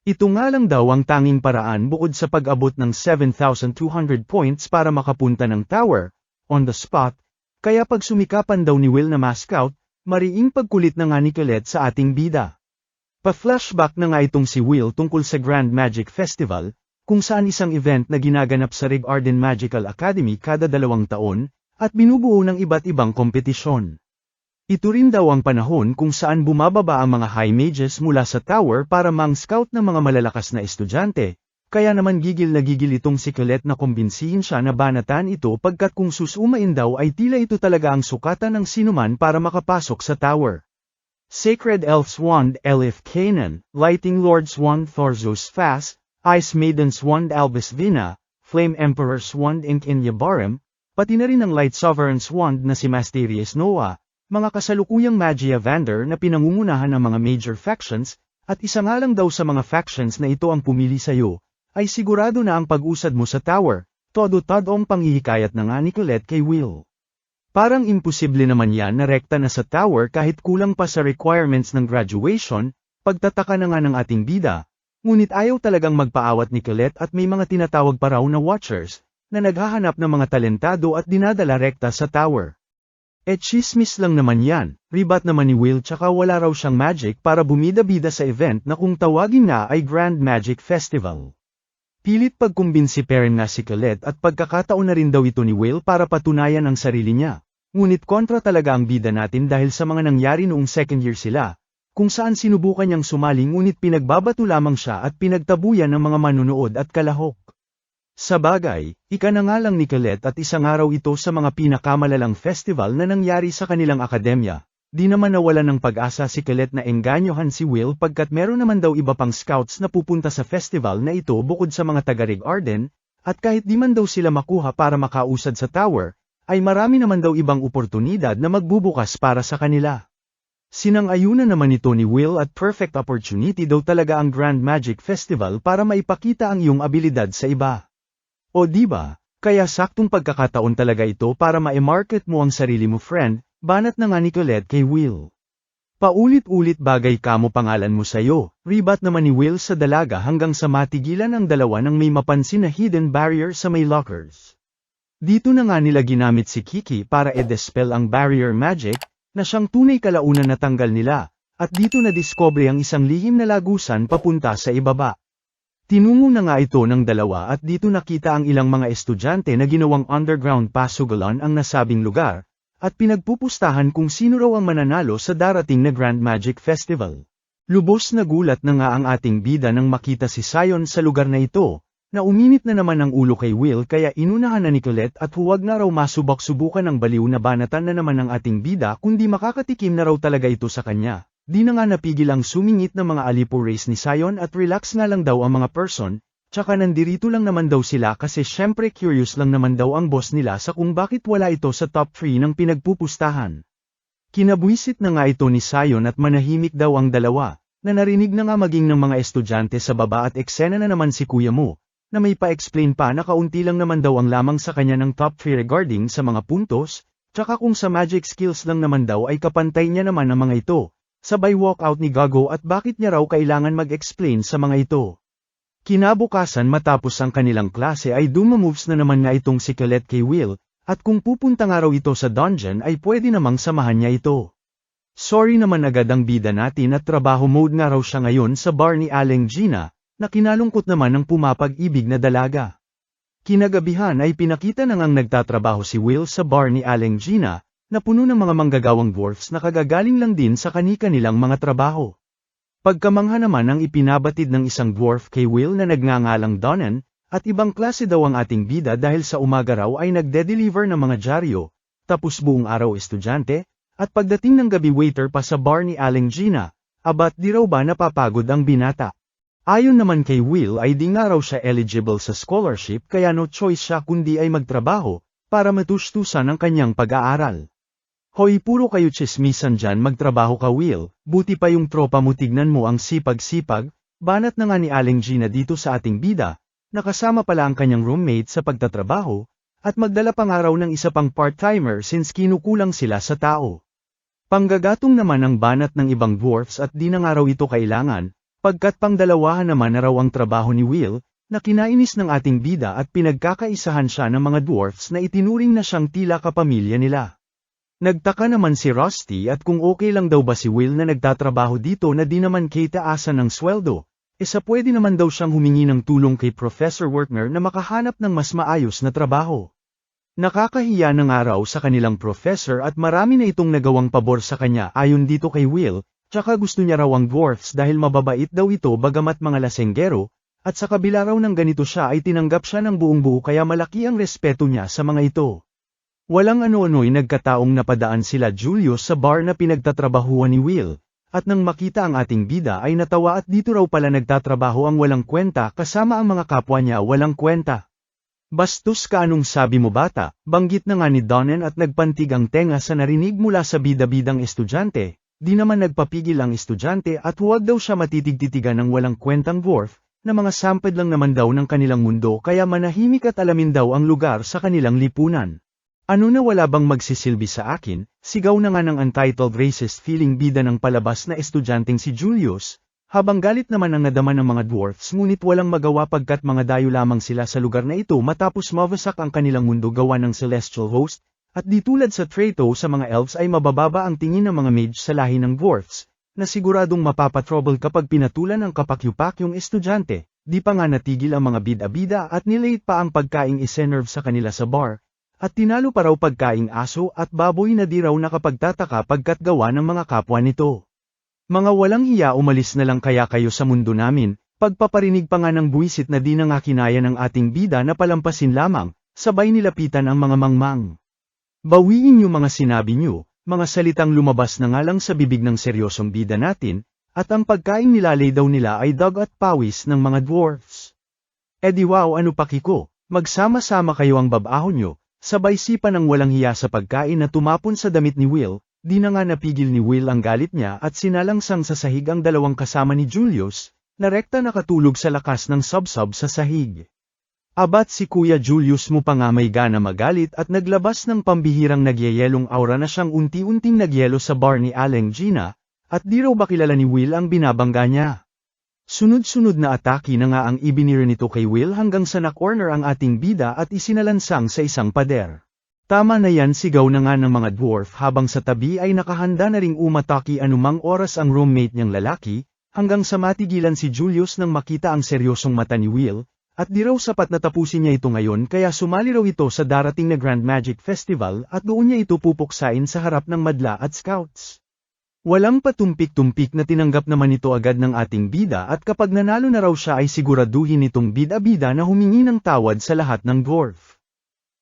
Ito nga lang daw ang tanging paraan bukod sa pag-abot ng 7,200 points para makapunta ng tower, on the spot, kaya pag sumikapan daw ni Will na ma-scout, mariing pagkulit na nga ni Colette sa ating bida. Pa-flashback na nga itong si Will tungkol sa Grand Magic Festival, kung saan isang event na ginaganap sa Rig Arden Magical Academy kada 2 taon, at binubuo ng iba't ibang kompetisyon. Ito rin daw ang panahon kung saan bumababa ang mga high mages mula sa tower para mang-scout ng mga malalakas na estudyante, kaya naman gigil na gigil itong si Colette na kumbinsihin siya na banatan ito pagkat kung susumain daw ay tila ito talaga ang sukatan ng sinuman para makapasok sa tower. Sacred Elf's Wand Elif Canaan, Lighting Lord's Wand Thorzos Fas, Ice Maiden's Wand Albus Vina, Flame Emperor's Wand Inkenya Barem, pati na rin ang Light Sovereign's Wand na si Mysterious Noah, mga kasalukuyang Magia Vander na pinangungunahan ng mga major factions, at isa nga lang daw sa mga factions na ito ang pumili sa'yo, ay sigurado na ang pag-usad mo sa tower, todo-tadong panghihikayat na nga ni Colette kay Will. Parang imposible naman yan na rekta na sa tower kahit kulang pa sa requirements ng graduation, pagtataka na nga ng ating bida, ngunit ayaw talagang magpaawat ni Colette at may mga tinatawag pa raw na watchers, na naghahanap ng mga talentado at dinadala rekta sa tower. Chismis lang naman yan, ribat naman ni Will tsaka wala raw siyang magic para bumida-bida sa event na kung tawagin na ay Grand Magic Festival. Pilit pagkumbinsi pa rin nga si Colette at pagkakataon na rin daw ito ni Will para patunayan ang sarili niya. Ngunit kontra talaga ang bida natin dahil sa mga nangyari noong second year sila, kung saan sinubukan niyang sumali ngunit pinagbabato lamang siya at pinagtabuyan ng mga manunood at kalahok. Sa bagay, ika na nga lang ni Colette at isang araw ito sa mga pinakamalalang festival na nangyari sa kanilang akademya. Di naman nawalan ng pag-asa si Colette na engganyohan si Will pagkat meron naman daw iba pang scouts na pupunta sa festival na ito bukod sa mga taga-Rig Arden, at kahit di man daw sila makuha para makausad sa tower, ay marami naman daw ibang oportunidad na magbubukas para sa kanila. Sinang-ayunan naman ito ni Will at perfect opportunity daw talaga ang Grand Magic Festival para maipakita ang iyong abilidad sa iba. O diba, kaya saktong pagkakataon talaga ito para ma-market mo ang sarili mo friend, banat na nga ni Colette kay Will. Paulit-ulit bagay kamo pangalan mo sayo, ribat naman ni Will sa dalaga hanggang sa matigilan ang dalawa nang may mapansin na hidden barrier sa may lockers. Dito na nga nila ginamit si Kiki para i-dispel ang barrier magic, na siyang tunay kalaunan na tanggal nila, at dito na diskobre ang isang lihim na lagusan papunta sa ibaba. Tinungo na nga ito ng dalawa at dito nakita ang ilang mga estudyante na ginawang underground pasugalan ang nasabing lugar, at pinagpupustahan kung sino raw ang mananalo sa darating na Grand Magic Festival. Lubos na gulat na nga ang ating bida nang makita si Sion sa lugar na ito, na uminit na naman ang ulo kay Will kaya inunahan na ni Colette at huwag na raw masubok-subukan ng baliw na banatan na naman ng ating bida kundi makakatikim na raw talaga ito sa kanya. Di na nga napigil ang sumingit ng mga alipo race ni Sion at relax nga lang daw ang mga person, tsaka nandirito lang naman daw sila kasi syempre curious lang naman daw ang boss nila sa kung bakit wala ito sa top 3 ng pinagpupustahan. Kinabwisit na nga ito ni Sion at manahimik daw ang dalawa, na narinig na nga maging ng mga estudyante sa baba at eksena na naman si kuya mo, na may pa-explain pa na kaunti lang naman daw ang lamang sa kanya ng top 3 regarding sa mga puntos, tsaka kung sa magic skills lang naman daw ay kapantay niya naman ang mga ito. Sabay walkout ni Gago at bakit niya raw kailangan mag-explain sa mga ito. Kinabukasan matapos ang kanilang klase ay dumamoves na naman nga itong si Colette kay Will, at kung pupunta nga raw ito sa dungeon ay pwede namang samahan niya ito. Sorry naman agad ang bida natin at trabaho mode nga raw siya ngayon sa bar ni Aling Gina, na kinalungkot naman ng pumapag-ibig na dalaga. Kinagabihan ay pinakita na ngang nagtatrabaho si Will sa bar ni Aling Gina, na puno ng mga manggagawang dwarfs na kagagaling lang din sa kani-kanilang mga trabaho. Pagkamangha naman ang ipinabatid ng isang dwarf kay Will na nagngangalang Donan, at ibang klase daw ang ating bida dahil sa umaga raw ay nagde-deliver ng mga dyaryo, tapos buong araw estudyante, at pagdating ng gabi waiter pa sa bar ni Aling Gina, abat di raw ba napapagod ang binata. Ayon naman kay Will ay di nga raw siya eligible sa scholarship kaya no choice siya kundi ay magtrabaho, para matustusan ang kanyang pag-aaral. Hoy puro kayo chismisan dyan magtrabaho ka Will, buti pa yung tropa mo tignan mo ang sipag-sipag, banat na nga ni Aling Gina dito sa ating bida, nakasama pala ang kanyang roommate sa pagtatrabaho, at magdala pang araw ng isa pang part-timer since kinukulang sila sa tao. Panggagatong naman ang banat ng ibang dwarfs at di na nga raw ito kailangan, pagkat pangdalawahan naman na raw ang trabaho ni Will, na kinainis ng ating bida at pinagkakaisahan siya ng mga dwarfs na itinuring na siyang tila kapamilya nila. Nagtaka naman si Rusty at kung okay lang daw ba si Will na nagtatrabaho dito na di naman kitaasan ng sweldo, sa pwede naman daw siyang humingi ng tulong kay Professor Wertner na makahanap ng mas maayos na trabaho. Nakakahiya na nga raw sa kanilang professor at marami na itong nagawang pabor sa kanya ayon dito kay Will, tsaka gusto niya raw ang dwarfs dahil mababait daw ito bagamat mga lasenggero, at sa kabila raw ng ganito siya ay tinanggap siya ng buong buo kaya malaki ang respeto niya sa mga ito. Walang ano-ano'y nagkataong napadaan sila Julius sa bar na pinagtatrabahuan ni Will, at nang makita ang ating bida ay natawa at dito raw pala nagtatrabaho ang walang kwenta kasama ang mga kapwa niya walang kwenta. Bastos ka anong sabi mo bata, banggit na nga ni Donan at nagpantig ang tenga sa narinig mula sa bida-bidang estudyante, di naman nagpapigil ang estudyante at huwag daw siya matitig-titigan ng walang kwentang dwarf, na mga sampad lang naman daw ng kanilang mundo kaya manahimik at alamin daw ang lugar sa kanilang lipunan. Ano na wala bang magsisilbi sa akin, sigaw na nga ng untitled racist feeling bida ng palabas na estudyanteng si Julius, habang galit naman ang nadama ng mga dwarfs ngunit walang magawa pagkat mga dayo lamang sila sa lugar na ito matapos mawasak ang kanilang mundo gawa ng celestial host, at di tulad sa Trato sa mga elves ay mabababa ang tingin ng mga mage sa lahi ng dwarfs, na siguradong mapapatrouble kapag pinatulan ang kapakyupakyong estudyante, di pa nga natigil ang mga bida-bida at nilate pa ang pagkaing isenerve sa kanila sa bar. At tinalo pa raw pagkaing aso at baboy na di raw nakapagtataka pagkat gawa ng mga kapwa nito. Mga walang hiya umalis na lang kaya kayo sa mundo namin, pagpaparinig pa nga ng buwisit na di na nga kinaya ng ating bida na palampasin lamang, sabay nilapitan ang mga mangmang. Bawiin niyo mga sinabi niyo, mga salitang lumabas na nga lang sa bibig ng seryosong bida natin, at ang pagkaing nilalay daw nila ay dog at pawis ng mga dwarfs. Di wow ano pakiko, magsama-sama kayo ang babaho niyo. Sabay sipa ng walang hiya sa pagkain na tumapon sa damit ni Will, di na nga napigil ni Will ang galit niya at sinalangsang sa sahig ang dalawang kasama ni Julius, na rekta nakatulog sa lakas ng sub-sub sa sahig. Abat si Kuya Julius mo pa nga may gana magalit at naglabas ng pambihirang nagyayelong aura na siyang unti-unting nagyelo sa bar ni Aling Gina, at di raw ba kilala ni Will ang binabangga niya. Sunod-sunod na atake na nga ang ibinira nito kay Will hanggang sa na-corner ang ating bida at isinalansang sa isang pader. Tama na yan sigaw na nga ng mga dwarf habang sa tabi ay nakahanda na ring umatake anumang oras ang roommate niyang lalaki, hanggang sa matigilan si Julius nang makita ang seryosong mata ni Will, at di raw sapat na tapusin niya ito ngayon kaya sumali raw ito sa darating na Grand Magic Festival at doon niya ito pupuksain sa harap ng madla at scouts. Walang patumpik-tumpik na tinanggap naman ito agad ng ating bida at kapag nanalo na raw siya ay siguraduhin itong bida-bida na humingi ng tawad sa lahat ng dwarf.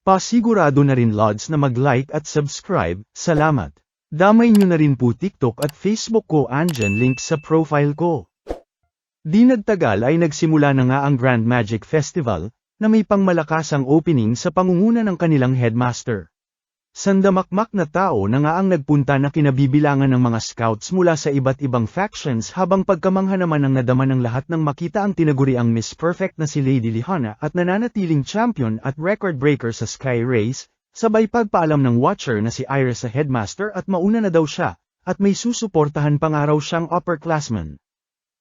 Pasigurado na rin Lods na mag-like at subscribe, salamat. Damay nyo na rin po TikTok at Facebook ko andyan link sa profile ko. Di nagtagal ay nagsimula na nga ang Grand Magic Festival, na may pangmalakasang opening sa pangunguna ng kanilang headmaster. Sandamakmak na tao na nga ang nagpunta na kinabibilangan ng mga scouts mula sa iba't ibang factions habang pagkamangha naman ang nadama ng lahat nang makita ang tinaguriang Miss Perfect na si Lady Lihana at nananatiling champion at record breaker sa Sky Race, sabay pagpaalam ng watcher na si Iris sa headmaster at mauna na daw siya, at may susuportahan pang araw siyang upperclassman.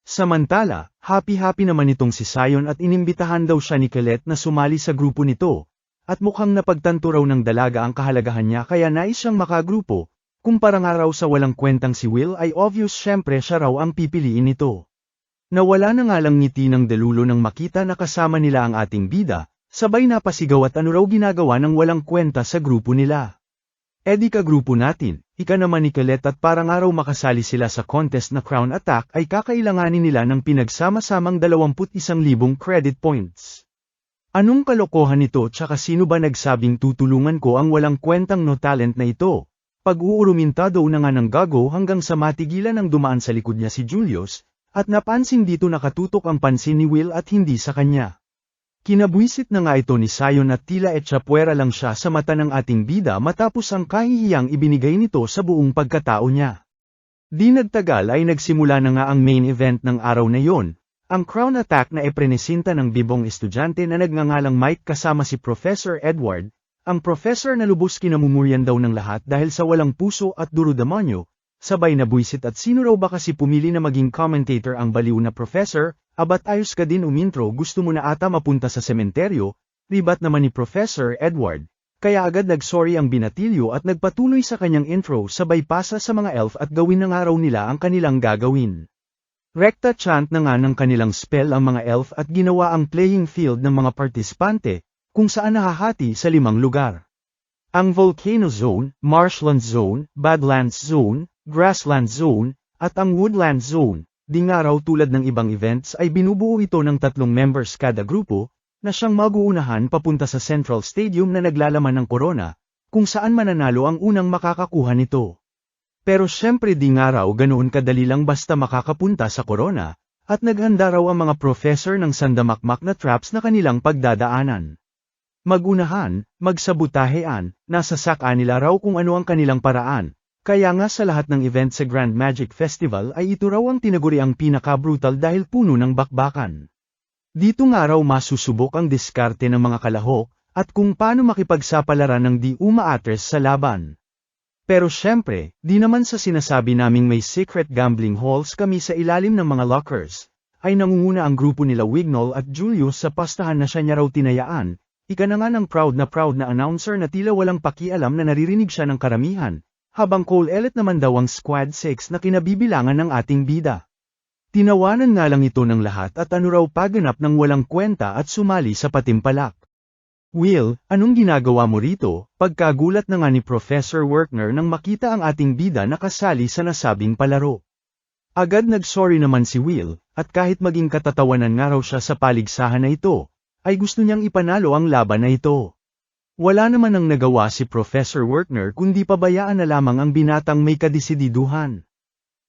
Samantala, happy-happy naman itong si Sion at inimbitahan daw siya ni Colette na sumali sa grupo nito. At mukhang napagtanto raw ng dalaga ang kahalagahan niya kaya nais siyang makagrupo, kumpara nga raw sa walang kwentang si Will ay obvious syempre siya raw ang pipiliin nito. Nawala na nga lang ngiti ng delulo nang makita na kasama nila ang ating bida, sabay napasigaw at ano raw ginagawa ng walang kwenta sa grupo nila. Di kagrupo natin, ika naman ni Colette at parang araw makasali sila sa contest na Crown Attack ay kakailanganin nila ng pinagsama-samang 21,000 credit points. Anong kalokohan ito tsaka sino ba nagsabing tutulungan ko ang walang kwentang no talent na ito? Pag-uuruminta daw na nga ng gago hanggang sa matigilan ang dumaan sa likod niya si Julius, at napansin dito nakatutok ang pansin ni Will at hindi sa kanya. Kinabwisit na nga ito ni Sion at tila etsapuera lang siya sa mata ng ating bida matapos ang kahihiyang ibinigay nito sa buong pagkatao niya. Di nagtagal ay nagsimula na nga ang main event ng araw na yon. Ang Crown Attack na iprenesinta ng bibong estudyante na nagngangalang Mike kasama si Professor Edward, ang professor na lubos kinamumuryan daw ng lahat dahil sa walang puso at duro-demonyo, sabay na buwisit at sino raw ba kasi pumili na maging commentator ang baliw na professor, abat ayos ka din umintro gusto mo na ata mapunta sa sementeryo, ribat naman ni Professor Edward, kaya agad nagsorry ang binatilyo at nagpatuloy sa kanyang intro sabay pasa sa mga elf at gawin na nga raw nila ang kanilang gagawin. Rekta chant na nga ng kanilang spell ang mga elf at ginawa ang playing field ng mga partisipante, kung saan nahahati sa 5 lugar. Ang Volcano Zone, Marshland Zone, Badlands Zone, Grassland Zone, at ang Woodland Zone, di nga raw tulad ng ibang events ay binubuo ito ng 3 members kada grupo, na siyang mag-uunahan papunta sa Central Stadium na naglalaman ng corona, kung saan mananalo ang unang makakakuha nito. Pero syempre di nga raw ganoon kadali lang basta makakapunta sa corona, at naghanda raw ang mga professor ng sandamakmak na traps na kanilang pagdadaanan. Magunahan, magsabutahean, nasasaka nila raw kung ano ang kanilang paraan, kaya nga sa lahat ng event sa Grand Magic Festival ay ito raw ang tinaguriang pinaka-brutal dahil puno ng bakbakan. Dito nga raw masusubok ang diskarte ng mga kalahok, at kung paano makipagsapalaran ng di umaatres sa laban. Pero syempre, di naman sa sinasabi naming may secret gambling halls kami sa ilalim ng mga lockers, ay nangunguna ang grupo nila Wignall at Julius sa pastahan na siya niya raw tinayaan, ika na nga ng proud na announcer na tila walang pakialam na naririnig siya ng karamihan, habang Cole Elliot naman daw ang Squad 6 na kinabibilangan ng ating bida. Tinawanan nga lang ito ng lahat at ano raw paganap ng walang kwenta at sumali sa patimpalak. Will, anong ginagawa mo rito? Pagkagulat na nga ni Professor Werkner nang makita ang ating bida na kasali sa nasabing palaro. Agad nagsorry naman si Will, at kahit maging katatawanan nga raw siya sa paligsahan na ito, ay gusto niyang ipanalo ang laban na ito. Wala naman ang nagawa si Professor Werkner kundi pabayaan na lamang ang binatang may kadesididuhan.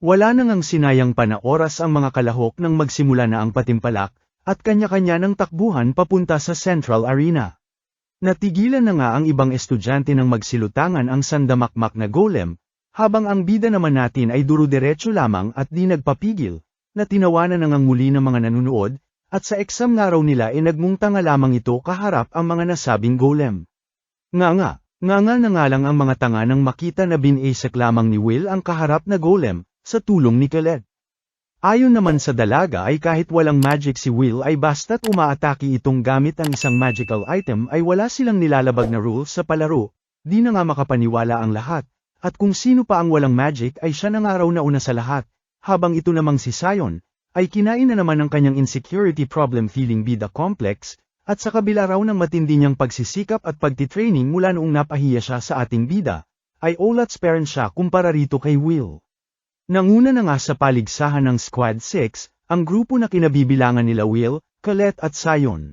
Wala nang ang sinayang pa na oras ang mga kalahok nang magsimula na ang patimpalak, at kanya-kanya ng takbuhan papunta sa Central Arena. Natigilan na nga ang ibang estudyante nang magsilutangan ang sandamakmak na golem, habang ang bida naman natin ay duro-diretso lamang at di nagpapigil, na tinawanan na ngang muli ng mga nanunood, at sa exam nga raw nila ay nagmungta nga lamang ito kaharap ang mga nasabing golem. Nga na nga lang ang mga tanga nang makita na binasak lamang ni Will ang kaharap na golem, sa tulong ni Colette. Ayon naman sa dalaga ay kahit walang magic si Will ay basta't umaatake itong gamit ang isang magical item ay wala silang nilalabag na rules sa palaro, di na nga makapaniwala ang lahat, at kung sino pa ang walang magic ay siya na nga raw nauna sa lahat, habang ito namang si Sion, ay kinain na naman ng kanyang insecurity problem feeling bida complex, at sa kabila raw ng matindi niyang pagsisikap at pagtitraining mula noong napahiya siya sa ating bida, ay olats parent siya kumpara rito kay Will. Nanguna na nga sa paligsahan ng Squad 6, ang grupo na kinabibilangan nila Will, Colette at Sion.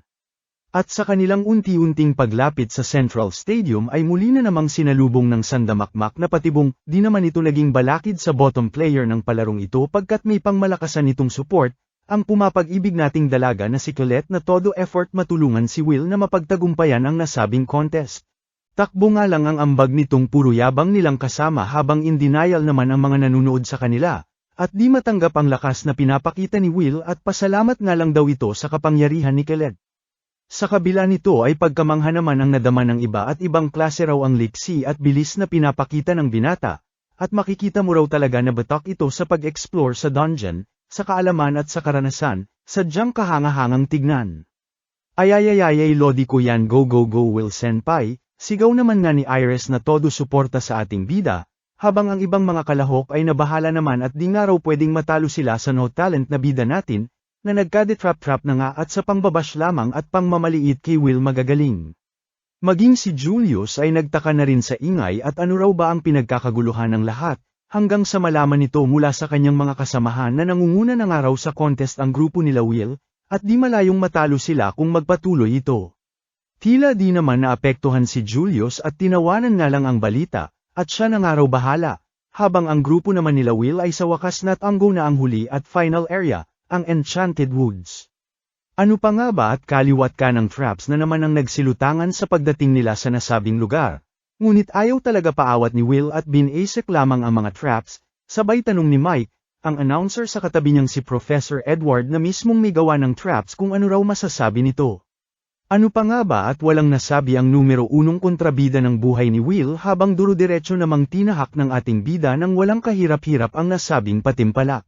At sa kanilang unti-unting paglapit sa Central Stadium ay muli na namang sinalubong ng sandamakmak na patibong, di naman ito naging balakid sa bottom player ng palarong ito pagkat may pangmalakasan itong support, ang pumapag-ibig nating dalaga na si Colette na todo effort matulungan si Will na mapagtagumpayan ang nasabing contest. Takbo nga lang ang ambag nitong puro yabang nilang kasama habang in denial naman ang mga nanunood sa kanila, at di matanggap ang lakas na pinapakita ni Will at pasalamat nga lang daw ito sa kapangyarihan ni Colette. Sa kabila nito ay pagkamangha naman ang nadama ng iba at ibang klase raw ang liksi at bilis na pinapakita ng binata, at makikita mo raw talaga na batak ito sa pag-explore sa dungeon, sa kaalaman at sa karanasan, sadyang kahanga-hangang tignan. Ayayayayay lodi ko yan go go go Will Senpai, sigaw naman nga ni Iris na todo suporta sa ating bida, habang ang ibang mga kalahok ay nabahala naman at di nga raw pwedeng matalo sila sa no talent na bida natin, na nagkade-trap-trap na nga at sa pangbabash lamang at pangmamaliit kay Will magagaling. Maging si Julius ay nagtaka na rin sa ingay at ano raw ba ang pinagkakaguluhan ng lahat, hanggang sa malaman nito mula sa kanyang mga kasamahan na nangunguna na nga raw sa contest ang grupo nila Will, at di malayong matalo sila kung magpatuloy ito. Tila di naman naapektuhan si Julius at tinawanan nga lang ang balita, at siya na nga raw bahala, habang ang grupo naman nila Will ay sa wakas natanggo na ang huli at final area, ang Enchanted Woods. Ano pa nga ba at kaliwat ka ng traps na naman ang nagsilutangan sa pagdating nila sa nasabing lugar, ngunit ayaw talaga paawat ni Will at binasek lamang ang mga traps, sabay tanong ni Mike, ang announcer sa katabi niyang si Professor Edward na mismong may gawa ng traps kung ano raw masasabi nito. Ano pa nga ba at walang nasabi ang numero 1 kontrabida ng buhay ni Will habang duro-diretso namang tinahak ng ating bida nang walang kahirap-hirap ang nasabing patimpalak.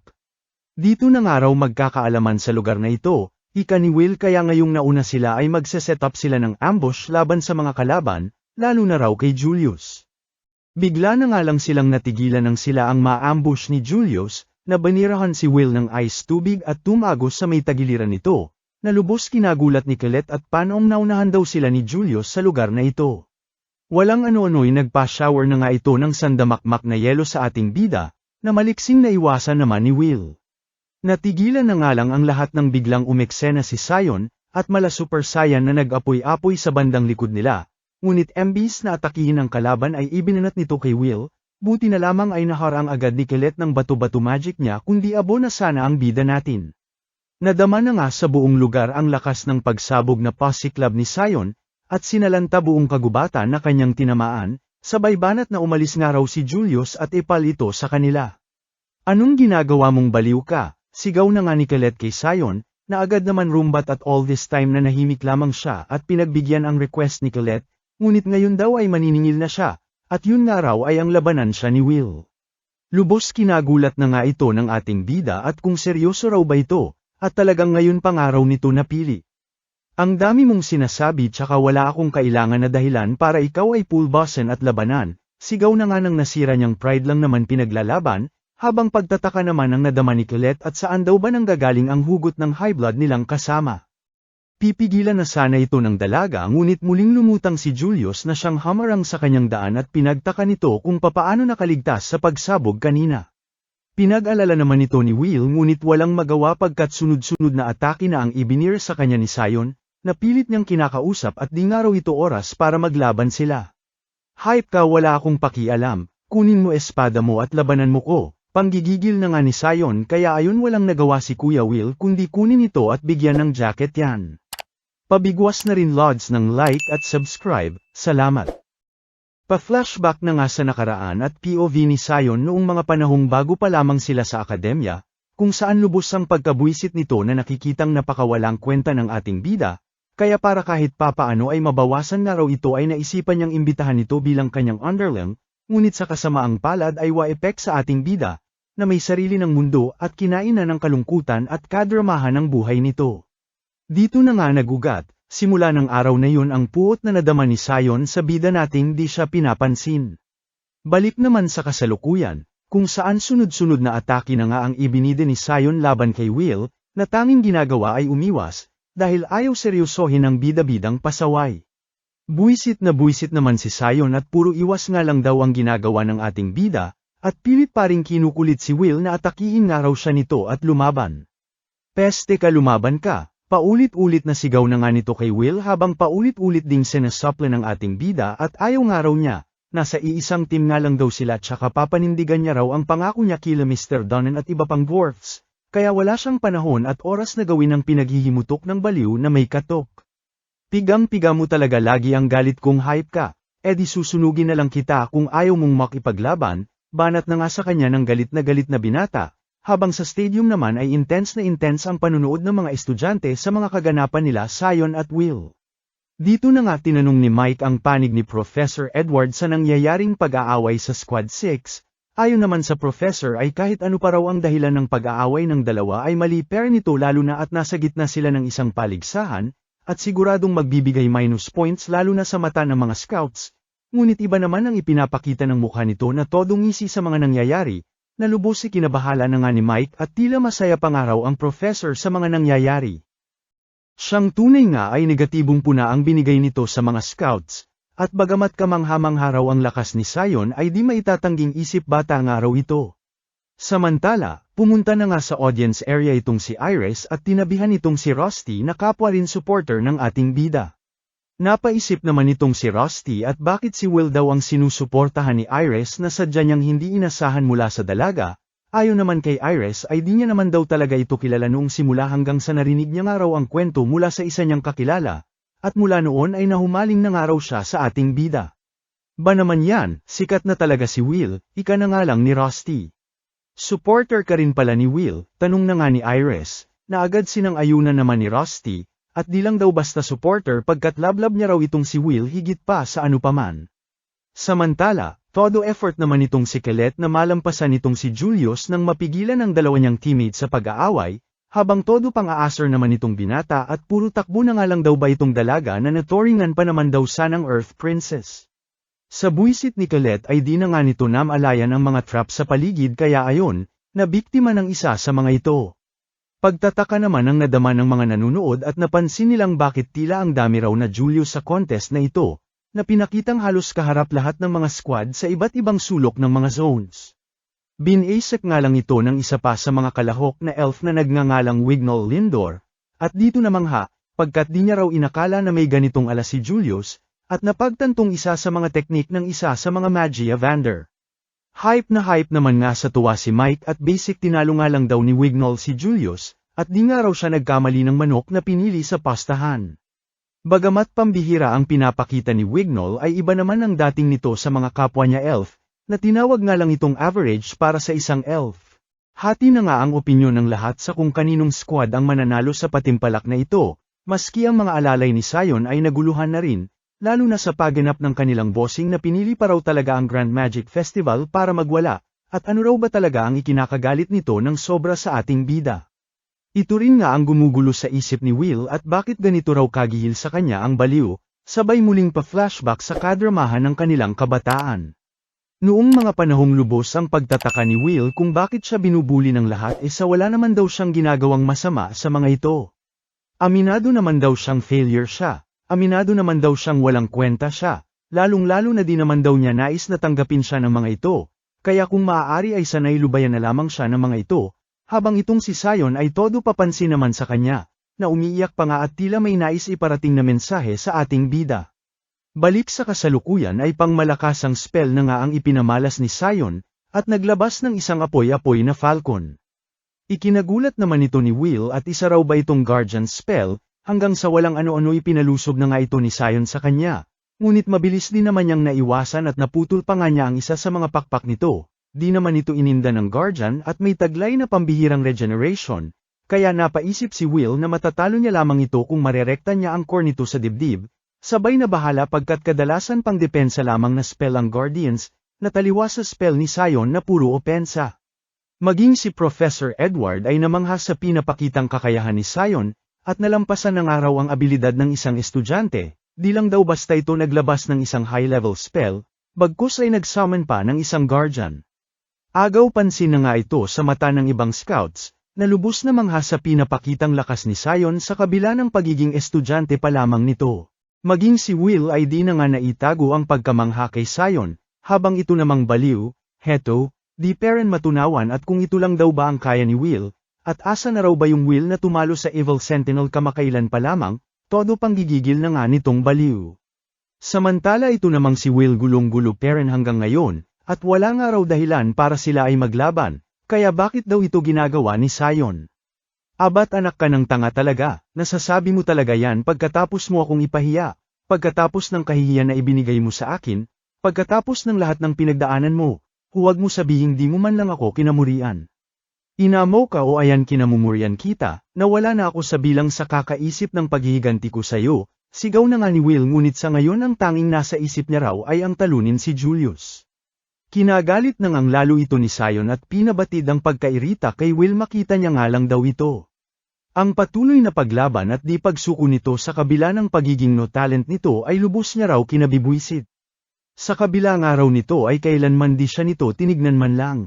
Dito na nga raw magkakaalaman sa lugar na ito, ika ni Will kaya ngayong nauna sila ay magse-set up sila ng ambush laban sa mga kalaban, lalo na raw kay Julius. Bigla na nga lang silang natigilan ng sila ang ma-ambush ni Julius, na banirahan si Will ng ice tubig at tumagos sa may tagiliran nito. Nalubos kinagulat ni Colette at panom naunahan daw sila ni Julius sa lugar na ito. Walang ano-ano'y nagpa-shower na nga ito ng sandamakmak na yelo sa ating bida, na maliksing naiwasan naman ni Will. Natigilan na nga lang ang lahat ng biglang umeksena si Sion, at mala Super Saiyan na nag-apoy-apoy sa bandang likod nila, ngunit imbis na atakihin ang kalaban ay ibinanat nito kay Will, buti na lamang ay naharang agad ni Colette ng bato-bato magic niya kundi abo na sana ang bida natin. Nadama na nga sa buong lugar ang lakas ng pagsabog na pasiklab ni Sion, at sinalanta buong kagubatan na kanyang tinamaan, sabay banat na umalis nga raw si Julius at ipal ito sa kanila. Anong ginagawa mong baliw ka? Sigaw na nga ni Colette kay Sion, na agad naman rumbat at all this time na nahimik lamang siya at pinagbigyan ang request ni Colette, ngunit ngayon daw ay maniningil na siya, at yun nga raw ay ang labanan siya ni Will. Lubos kinagulat na nga ito ng ating bida at kung seryoso raw ba ito, at talagang ngayon pangaraw nito napili. Ang dami mong sinasabi tsaka wala akong kailangan na dahilan para ikaw ay pulbasan at labanan, sigaw na nga ng nasira niyang pride lang naman pinaglalaban, habang pagtataka naman ang nadama ni Colette at saan daw ba nanggagaling ang hugot ng high blood nilang kasama. Pipigilan na sana ito ng dalaga ngunit muling lumutang si Julius na siyang hamarang sa kanyang daan at pinagtaka nito kung papaano nakaligtas sa pagsabog kanina. Pinag-alala naman ito ni Will ngunit walang magawa pagkat sunod-sunod na atake na ang ibinir sa kanya ni Sion, na pilit niyang kinakausap at di nga raw ito oras para maglaban sila. Hype ka wala akong pakialam, kunin mo espada mo at labanan mo ko, panggigigil na nga ni Sion kaya ayon walang nagawa si Kuya Will kundi kunin ito at bigyan ng jacket yan. Pabigwas na rin lods ng like at subscribe, salamat. Pa-flashback na nga sa nakaraan at POV ni Sion noong mga panahong bago pa lamang sila sa akademya, kung saan lubos ang pagkabuisit nito na nakikitang napakawalang kwenta ng ating bida, kaya para kahit papaano ay mabawasan na raw ito ay naisipan niyang imbitahan ito bilang kanyang underling, ngunit sa kasamaang palad ay wa-epek sa ating bida, na may sarili ng mundo at kinainan ng kalungkutan at kadramahan ng buhay nito. Dito na nga nagugat. Simula ng araw na yun ang puot na nadama ni Sion sa bida nating di siya pinapansin. Balik naman sa kasalukuyan, kung saan sunod-sunod na atake na nga ang ibinide ni Sion laban kay Will, na tanging ginagawa ay umiwas, dahil ayaw seryosohin ang bida-bidang pasaway. Buisit naman si Sion at puro iwas nga lang daw ang ginagawa ng ating bida, at pilit pa ring kinukulit si Will na atakihin nga raw siya nito at lumaban. Peste ka lumaban ka. Paulit-ulit na sigaw na nga nito kay Will habang paulit-ulit ding sinasupple ng ating bida at ayaw nga raw niya, nasa iisang team nga lang daw sila tsaka papanindigan niya raw ang pangako niya kila Mr. Donen at iba pang dwarfs, kaya wala siyang panahon at oras na gawin ang pinaghihimutok ng baliw na may katok. Pigang-piga mo talaga lagi ang galit kong hype ka, edi susunugin na lang kita kung ayaw mong makipaglaban, banat na nga sa kanya ng galit na binata, habang sa stadium naman ay intense ang panunood ng mga estudyante sa mga kaganapan nila Sion at Will. Dito na nga tinanong ni Mike ang panig ni Professor Edward sa nangyayaring pag-aaway sa Squad 6, ayon naman sa Professor ay kahit ano pa raw ang dahilan ng pag-aaway ng dalawa ay mali pero nito lalo na at nasa gitna sila ng isang paligsahan, at siguradong magbibigay minus points lalo na sa mata ng mga scouts, ngunit iba naman ang ipinapakita ng mukha nito na todong ngisi sa mga nangyayari, na lubos si kinabahala na nga ni Mike at tila masaya pa nga raw ang Professor sa mga nangyayari. Siyang tunay nga ay negatibong puna ang binigay nito sa mga scouts, at bagamat kamangha-mangha raw ang lakas ni Sion ay di maitatangging isip bata nga raw ito. Samantala, pumunta na nga sa audience area itong si Iris at tinabihan itong si Rusty na kapwa rin supporter ng ating bida. Napaisip naman itong si Rusty at bakit si Will daw ang sinusuportahan ni Iris na sadya niyang hindi inasahan mula sa dalaga. Ayon naman kay Iris ay di niya naman daw talaga ito kilala noong simula hanggang sa narinig niya nga raw ang kwento mula sa isa niyang kakilala, at mula noon ay nahumaling na nga raw siya sa ating bida. Ba naman yan, sikat na talaga si Will, ika na nga lang ni Rusty. Supporter ka rin pala ni Will, tanong na nga ni Iris, na agad sinang-ayunan naman ni Rusty, at di lang daw basta supporter pagkat lablab niya raw itong si Will higit pa sa ano paman. Samantala, todo effort naman itong si Colette na malampasan itong si Julius nang mapigilan ang dalawa niyang teammate sa pag-aaway, habang todo pang aasar naman itong binata at puro takbo na nga lang daw ba itong dalaga na naturingan pa naman daw sanang Earth Princess. Sa buwisit ni Colette ay di na nga nito namalayan ang mga trap sa paligid kaya ayon, na biktima ng isa sa mga ito. Pagtataka naman ang nadama ng mga nanunood at napansin nilang bakit tila ang dami raw na Julius sa contest na ito, na pinakitang halos kaharap lahat ng mga squad sa iba't ibang sulok ng mga zones. Binasek nga lang ito ng isa pa sa mga kalahok na elf na nagngangalang Wignall Lindor, at dito namangha, pagkat di niya raw inakala na may ganitong alas si Julius, at napagtantong isa sa mga teknik ng isa sa mga Magia Vander. Hype naman nga sa tuwa si Mike at basic tinalo nga lang daw ni Wignall si Julius, at di nga raw siya nagkamali ng manok na pinili sa pastahan. Bagamat pambihira ang pinapakita ni Wignall ay iba naman ang dating nito sa mga kapwa niya elf, na tinawag nga lang itong average para sa isang elf. Hati na nga ang opinyon ng lahat sa kung kaninong squad ang mananalo sa patimpalak na ito, maski ang mga alalay ni Sion ay naguluhan na rin, lalo na sa pagganap ng kanilang bossing na pinili pa raw talaga ang Grand Magic Festival para magwala, at ano raw ba talaga ang ikinakagalit nito ng sobra sa ating bida. Ito rin nga ang gumugulo sa isip ni Will at bakit ganito raw kagihil sa kanya ang baliw, sabay muling pa-flashback sa kadramahan ng kanilang kabataan. Noong mga panahong lubos ang pagtataka ni Will kung bakit siya binubuli ng lahat sa wala naman daw siyang ginagawang masama sa mga ito. Aminado naman daw siyang failure siya, aminado naman daw siyang walang kwenta siya, lalong-lalo na di naman daw niya nais na tanggapin siya ng mga ito, kaya kung maaari ay sanay lubayan na lamang siya ng mga ito. Habang itong si Sion ay todo papansin naman sa kanya, na umiiyak pa nga at tila may nais iparating na mensahe sa ating bida. Balik sa kasalukuyan ay pangmalakasang spell na nga ang ipinamalas ni Sion, at naglabas ng isang apoy-apoy na falcon. Ikinagulat naman ito ni Will at isa raw ba itong guardian spell, hanggang sa walang ano-ano ipinalusog na nga ito ni Sion sa kanya, ngunit mabilis din naman niyang naiwasan at naputol pa nga niya ang isa sa mga pakpak nito. Di naman ito ininda ng Guardian at may taglay na pambihirang regeneration, kaya napaisip si Will na matatalo niya lamang ito kung marerekta niya ang core nito sa dibdib, sabay na bahala pagkat kadalasan pang depensa lamang na spell ang Guardians, na taliwas sa spell ni Sion na puro opensa. Maging si Professor Edward ay namangha sa pinapakitang kakayahan ni Sion, at nalampasan ng araw ang abilidad ng isang estudyante, di lang daw basta ito naglabas ng isang high-level spell, bagkus ay nag-summon pa ng isang Guardian. Agaw pansin na nga ito sa mata ng ibang scouts, na lubos na mangha sa pinapakitang lakas ni Sion sa kabila ng pagiging estudyante pa lamang nito. Maging si Will ay di na nga naitago ang pagkamangha kay Sion, habang ito namang baliw, heto, di peren matunawan at kung ito lang daw ba ang kaya ni Will, at asa na raw ba yung Will na tumalo sa Evil Sentinel kamakailan pa lamang, todo pang gigigil na nga nitong baliw. Samantala ito namang si Will gulong-gulo peren hanggang ngayon, at wala nga raw dahilan para sila ay maglaban, kaya bakit daw ito ginagawa ni Sion? Abat anak ka ng tanga talaga, nasasabi mo talaga yan pagkatapos mo akong ipahiya, pagkatapos ng kahihiyan na ibinigay mo sa akin, pagkatapos ng lahat ng pinagdaanan mo, huwag mo sabihing di mo man lang ako kinamurian. Inamo ka o ayan kinamumurian kita, nawala na ako sa bilang sa kakaisip ng paghihiganti ko sa'yo, sigaw na nga ni Will ngunit sa ngayon ang tanging nasa isip niya raw ay ang talunin si Julius. Kinagalit nang ang lalo ito ni Sion at pinabatid ang pagkairita kay Will makita niya nga lang daw ito. Ang patuloy na paglaban at di pagsuko nito sa kabila ng pagiging no talent nito ay lubos niya raw kinabibwisit. Sa kabila nga raw nito ay kailanman di siya nito tinignan man lang.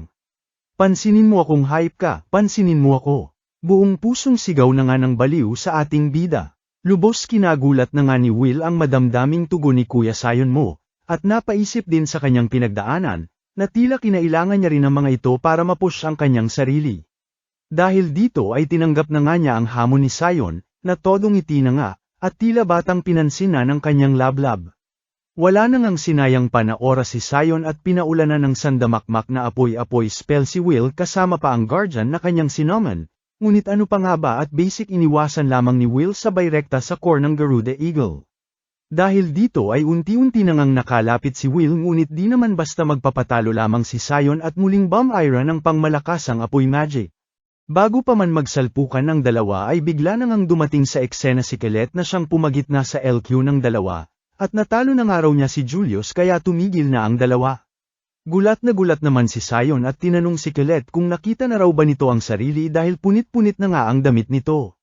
Pansinin mo akong hype ka, pansinin mo ako. Buong pusong sigaw na nga ng baliw sa ating bida. Lubos kinagulat na nga ni Will ang madamdaming tugon ni Kuya Sion mo, at napaisip din sa kanyang pinagdaanan, na tila kinailangan niya rin ang mga ito para mapush ang kanyang sarili. Dahil dito ay tinanggap na nga niya ang hamon ni Sion, na todong ngiti na nga, at tila batang pinansin na ng kanyang lablab. Wala nang ang sinayang pa na oras si Sion at pinaulanan ng sandamakmak na apoy-apoy spell si Will kasama pa ang guardian na kanyang sinoman, ngunit ano pa nga ba at basic iniwasan lamang ni Will sabay rekta sa core ng Garuda Eagle. Dahil dito ay unti-unti nang nakalapit si Will ngunit di naman basta magpapatalo lamang si Sion at muling bomb ira ng pangmalakasang apoy magic. Bago pa man magsalpukan ng dalawa ay bigla nang dumating sa eksena si Colette na siyang pumagitna sa LQ ng dalawa. At natalo na nga raw niya si Julius kaya tumigil na ang dalawa. Gulat na gulat naman si Sion at tinanong si Colette kung nakita na raw ba nito ang sarili dahil punit-punit na nga ang damit nito.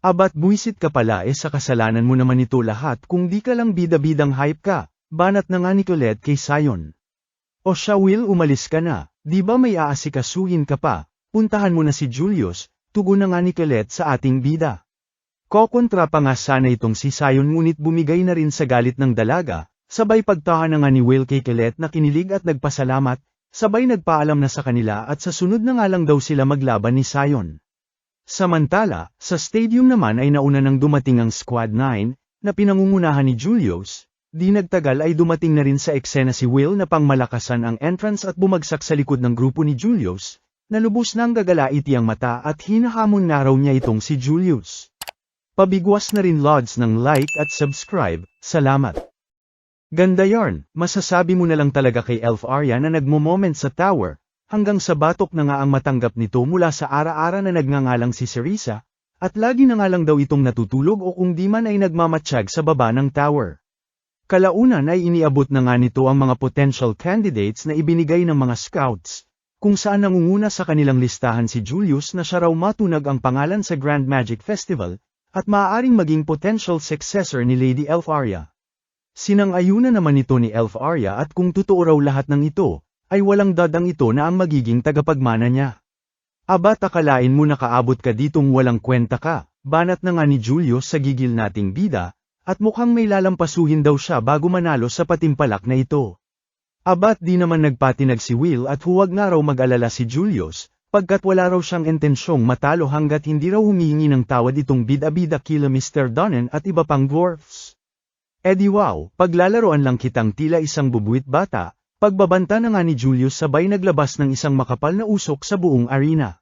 Abat buwisit ka pala sa kasalanan mo naman ito lahat kung di ka lang bida-bidang hype ka, banat na nga ni Colette kay Sion. O siya Will umalis ka na, di ba may aasikasuhin ka pa, puntahan mo na si Julius, tugon na nga ni Colette sa ating bida. Kokontra pa nga sana itong si Sion ngunit bumigay na rin sa galit ng dalaga, sabay pagtahan na nga ni Will kay Colette na kinilig at nagpasalamat, sabay nagpaalam na sa kanila at sa sunod na nga lang daw sila maglaban ni Sion. Samantala, sa stadium naman ay nauna nang dumating ang Squad 9, na pinangungunahan ni Julius, di nagtagal ay dumating na rin sa eksena si Will na pangmalakasan ang entrance at bumagsak sa likod ng grupo ni Julius, na lubos nang gagalaiti ang mata at hinahamon na raw niya itong si Julius. Pabigwas na rin Lods ng like at subscribe, salamat. Ganda yarn, masasabi mo na lang talaga kay Elf Arya na nagmo-moment sa tower, hanggang sa batok na nga ang matanggap nito mula sa ara-ara na nagngangalang si Cerisa, at lagi na nga lang daw itong natutulog o kung di man ay nagmamatsyag sa baba ng tower. Kalaunan ay iniabot na nga nito ang mga potential candidates na ibinigay ng mga scouts, kung saan nangunguna sa kanilang listahan si Julius na siya raw matunag ang pangalan sa Grand Magic Festival, at maaaring maging potential successor ni Lady Elf Arya. Sinang-ayunan naman ito ni Elf Arya at kung totoo raw lahat ng ito, ay walang dadang ito na ang magiging tagapagmana niya. Aba akalain mo nakaabot ka ditong walang kwenta ka, banat na nga ni Julius sa gigil nating bida, at mukhang may lalampasuhin daw siya bago manalo sa patimpalak na ito. Abat di naman nagpatinag si Will at huwag nga raw mag-alala si Julius, pagkat wala raw siyang intensyong matalo hanggat hindi raw humihingi ng tawad itong bida-bida kila Mr. Donen at iba pang dwarfs. Edi wow, paglalaroan lang kitang tila isang bubuit bata, pagbabanta na nga ni Julius sabay naglabas ng isang makapal na usok sa buong arena.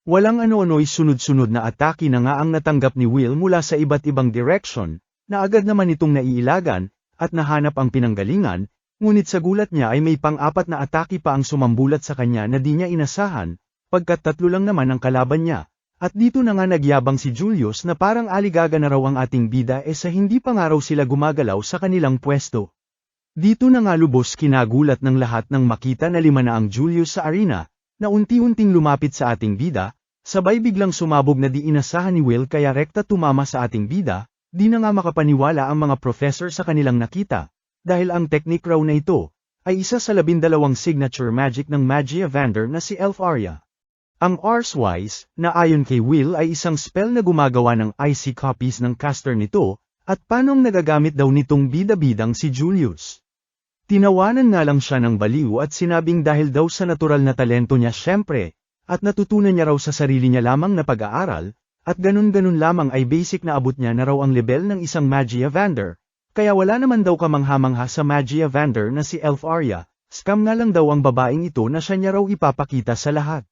Walang ano-ano'y sunod-sunod na atake na nga ang natanggap ni Will mula sa iba't ibang direction, na agad naman itong naiilagan, at nahanap ang pinanggalingan, ngunit sa gulat niya ay may pang-apat na atake pa ang sumambulat sa kanya na di niya inasahan, pagkat tatlo lang naman ang kalaban niya, at dito na nga nagyabang si Julius na parang aligaga na raw ang ating bida sa hindi pa nga raw sila gumagalaw sa kanilang pwesto. Dito na nga lubos kinagulat ng lahat nang makita na 5 na ang Julius sa arena, na unti-unting lumapit sa ating bida, sabay biglang sumabog na di inasahan ni Will kaya rekta tumama sa ating bida, di na nga makapaniwala ang mga professor sa kanilang nakita, dahil ang technique raw na ito, ay isa sa 12 signature magic ng Magia Vander na si Elf Arya. Ang Arswise, na ayon kay Will ay isang spell na gumagawa ng icy copies ng caster nito, at panong nagagamit daw nitong bida-bidang si Julius. Tinawanan nga lang siya ng baliw at sinabing dahil daw sa natural na talento niya syempre, at natutunan niya raw sa sarili niya lamang na pag-aaral, at ganun-ganun lamang ay basic na abot niya na raw ang level ng isang Magia Vander, kaya wala naman daw kamangha-mangha sa Magia Vander na si Elf Arya, scam nga lang daw ang babaeng ito na siya niya raw ipapakita sa lahat.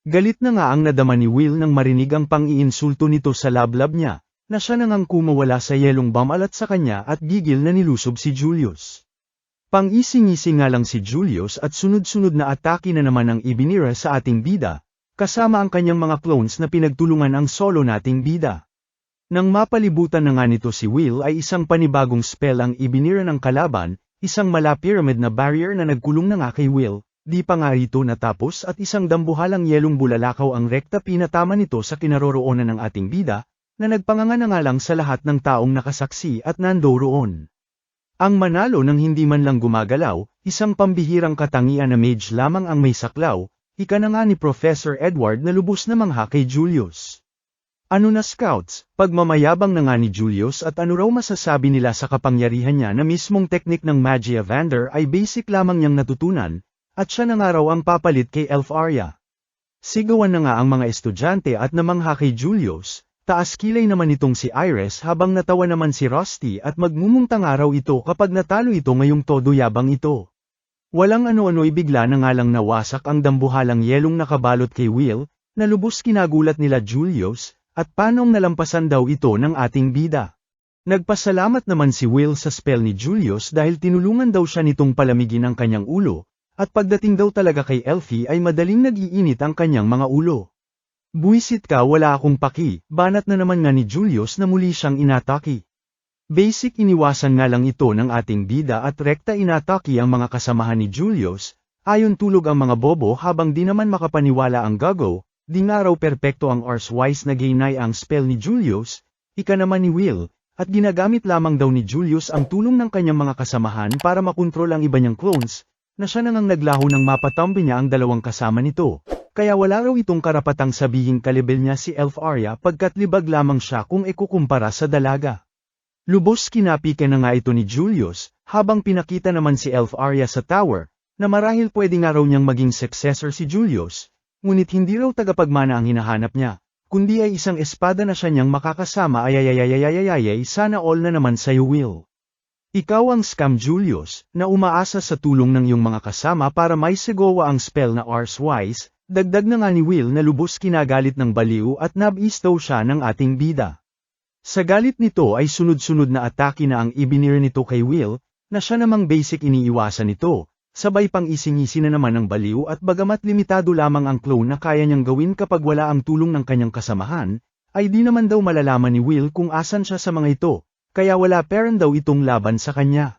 Galit na nga ang nadama ni Will nang marinig ang pang-iinsulto nito sa lablab niya, na siya nang kumawala sa yelong bamalat sa kanya at gigil na nilusob si Julius. Pang-ising-ising nga lang si Julius at sunod-sunod na atake na naman ang ibinira sa ating bida, kasama ang kanyang mga clones na pinagtulungan ang solo nating bida. Nang mapalibutan na nga nito si Will ay isang panibagong spell ang ibinira ng kalaban, isang mala-pyramid na barrier na nagkulong na nga kay Will, di pa nga rito natapos at isang dambuhalang yelong bulalakaw ang rekta pinatama nito sa kinaroroonan ng ating bida, na nagpanganga na nga lang sa lahat ng taong nakasaksi at nandoroon. Ang manalo nang hindi man lang gumagalaw, isang pambihirang katangian na mage lamang ang may saklaw, ika na nga ni Professor Edward na lubos na mangha kay Julius. Ano na scouts, pagmamayabang na nga ni Julius at ano raw masasabi nila sa kapangyarihan niya na mismong teknik ng Magia Vander ay basic lamang niyang natutunan, at siya na nga raw ang papalit kay Elf Arya. Sigawan na nga ang mga estudyante at namangha kay Julius, taas kilay naman itong si Iris habang natawa naman si Rusty at magmumungtang araw ito kapag natalo ito ngayong todo yabang ito. Walang ano-ano'y bigla na nga lang nawasak ang dambuhalang yelong nakabalot kay Will, na lubos kinagulat nila Julius, at panong nalampasan daw ito ng ating bida. Nagpasalamat naman si Will sa spell ni Julius dahil tinulungan daw siya nitong palamigin ang kanyang ulo, at pagdating daw talaga kay Elfie ay madaling nag-iinit ang kanyang mga ulo. Buwisit ka, wala akong paki, banat na naman nga ni Julius na muli siyang inataki. Basic iniwasan nga lang ito ng ating bida at rekta inataki ang mga kasamahan ni Julius, ayon tulog ang mga bobo habang di naman makapaniwala ang gago. Di nga raw perpekto ang Arswise na gainay ang spell ni Julius, ika naman ni Will, at ginagamit lamang daw ni Julius ang tulong ng kanyang mga kasamahan para makontrol ang iba niyang clones, na siya nang naglaho ng mapatambi niya ang dalawang kasama nito, kaya wala raw itong karapatang sabihing kalibel niya si Elf Arya pagkat libag lamang siya kung ikukumpara sa dalaga. Lubos kinapike na nga ito ni Julius, habang pinakita naman si Elf Arya sa tower, na marahil pwede nga raw niyang maging successor si Julius. Ngunit hindi raw tagapagmana ang hinahanap niya, kundi ay isang espada na siya niyang makakasama ayayayayayayayay sana all na naman sa'yo Will. Ikaw ang scam Julius, na umaasa sa tulong ng iyong mga kasama para may sigawa ang spell na Arswise, dagdag na nga ni Will na lubos kinagalit ng baliw at nabistaw siya ng ating bida. Sa galit nito ay sunod-sunod na atake na ang ibinir nito kay Will, na siya namang basic iniiwasan nito. Sabay pang isingisi na naman ng baliw at bagamat limitado lamang ang clone na kaya niyang gawin kapag wala ang tulong ng kanyang kasamahan, ay di naman daw malalaman ni Will kung asan siya sa mga ito, kaya wala parent daw itong laban sa kanya.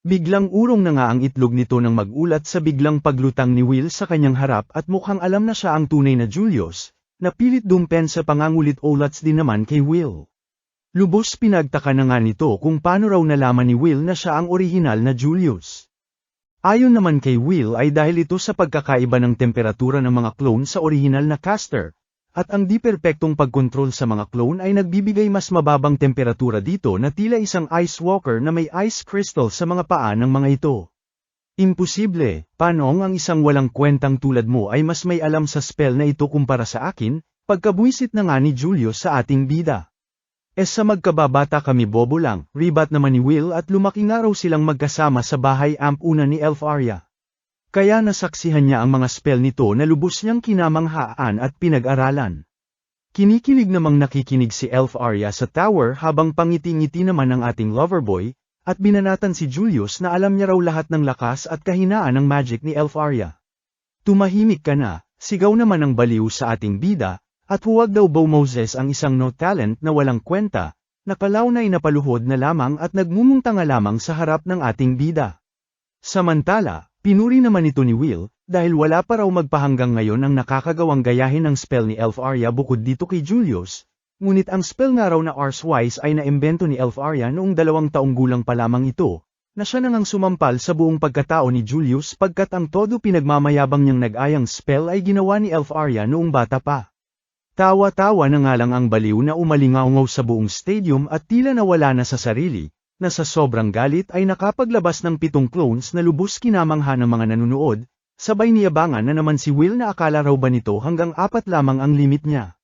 Biglang urong na nga ang itlog nito nang magulat sa biglang paglutang ni Will sa kanyang harap at mukhang alam na siya ang tunay na Julius, na pilit dumpen sa pangangulit-ulats din naman kay Will. Lubos pinagtaka na nga nito kung paano raw nalaman ni Will na siya ang orihinal na Julius. Ayon naman kay Will ay dahil ito sa pagkakaiba ng temperatura ng mga clone sa orihinal na caster, at ang di-perpektong pagkontrol sa mga clone ay nagbibigay mas mababang temperatura dito na tila isang ice walker na may ice crystal sa mga paa ng mga ito. Imposible, Panong ang isang walang kwentang tulad mo ay mas may alam sa spell na ito kumpara sa akin, pagkabuisit na nga ni Julius sa ating bida. Sa magkababata kami bobo lang, ribat naman ni Will at lumaki nga raw silang magkasama sa bahay amp una ni Elf Arya. Kaya nasaksihan niya ang mga spell nito na lubos niyang kinamanghaan at pinag-aralan. Kinikilig namang nakikinig si Elf Arya sa tower habang pangiti-ngiti naman ang ating loverboy, at binanatan si Julius na alam niya raw lahat ng lakas at kahinaan ng magic ni Elf Arya. Tumahimik ka na, sigaw naman ang baliw sa ating bida, at huwag daw Bo Moses ang isang no talent na walang kwenta, nakalawnay na paluhod na lamang at nagmumuntanga lamang sa harap ng ating bida. Samantala, pinuri naman ito ni Will, dahil wala pa raw magpahanggang ngayon ang nakakagawang gayahin ng spell ni Elf Arya bukod dito kay Julius, ngunit ang spell nga raw na Arswise ay naimbento ni Elf Arya noong 2 taong gulang pa lamang ito, na siya nang sumampal sa buong pagkatao ni Julius pagkat ang todo pinagmamayabang niyang nag-ayang spell ay ginawa ni Elf Arya noong bata pa. Tawa-tawa na nga lang ang baliw na umalingaungaw sa buong stadium at tila nawala na sa sarili, na sa sobrang galit ay nakapaglabas ng 7 clones na lubos kinamangha ng mga nanunood, sabay niyabangan na naman si Will na akala raw ba nito hanggang 4 lamang ang limit niya.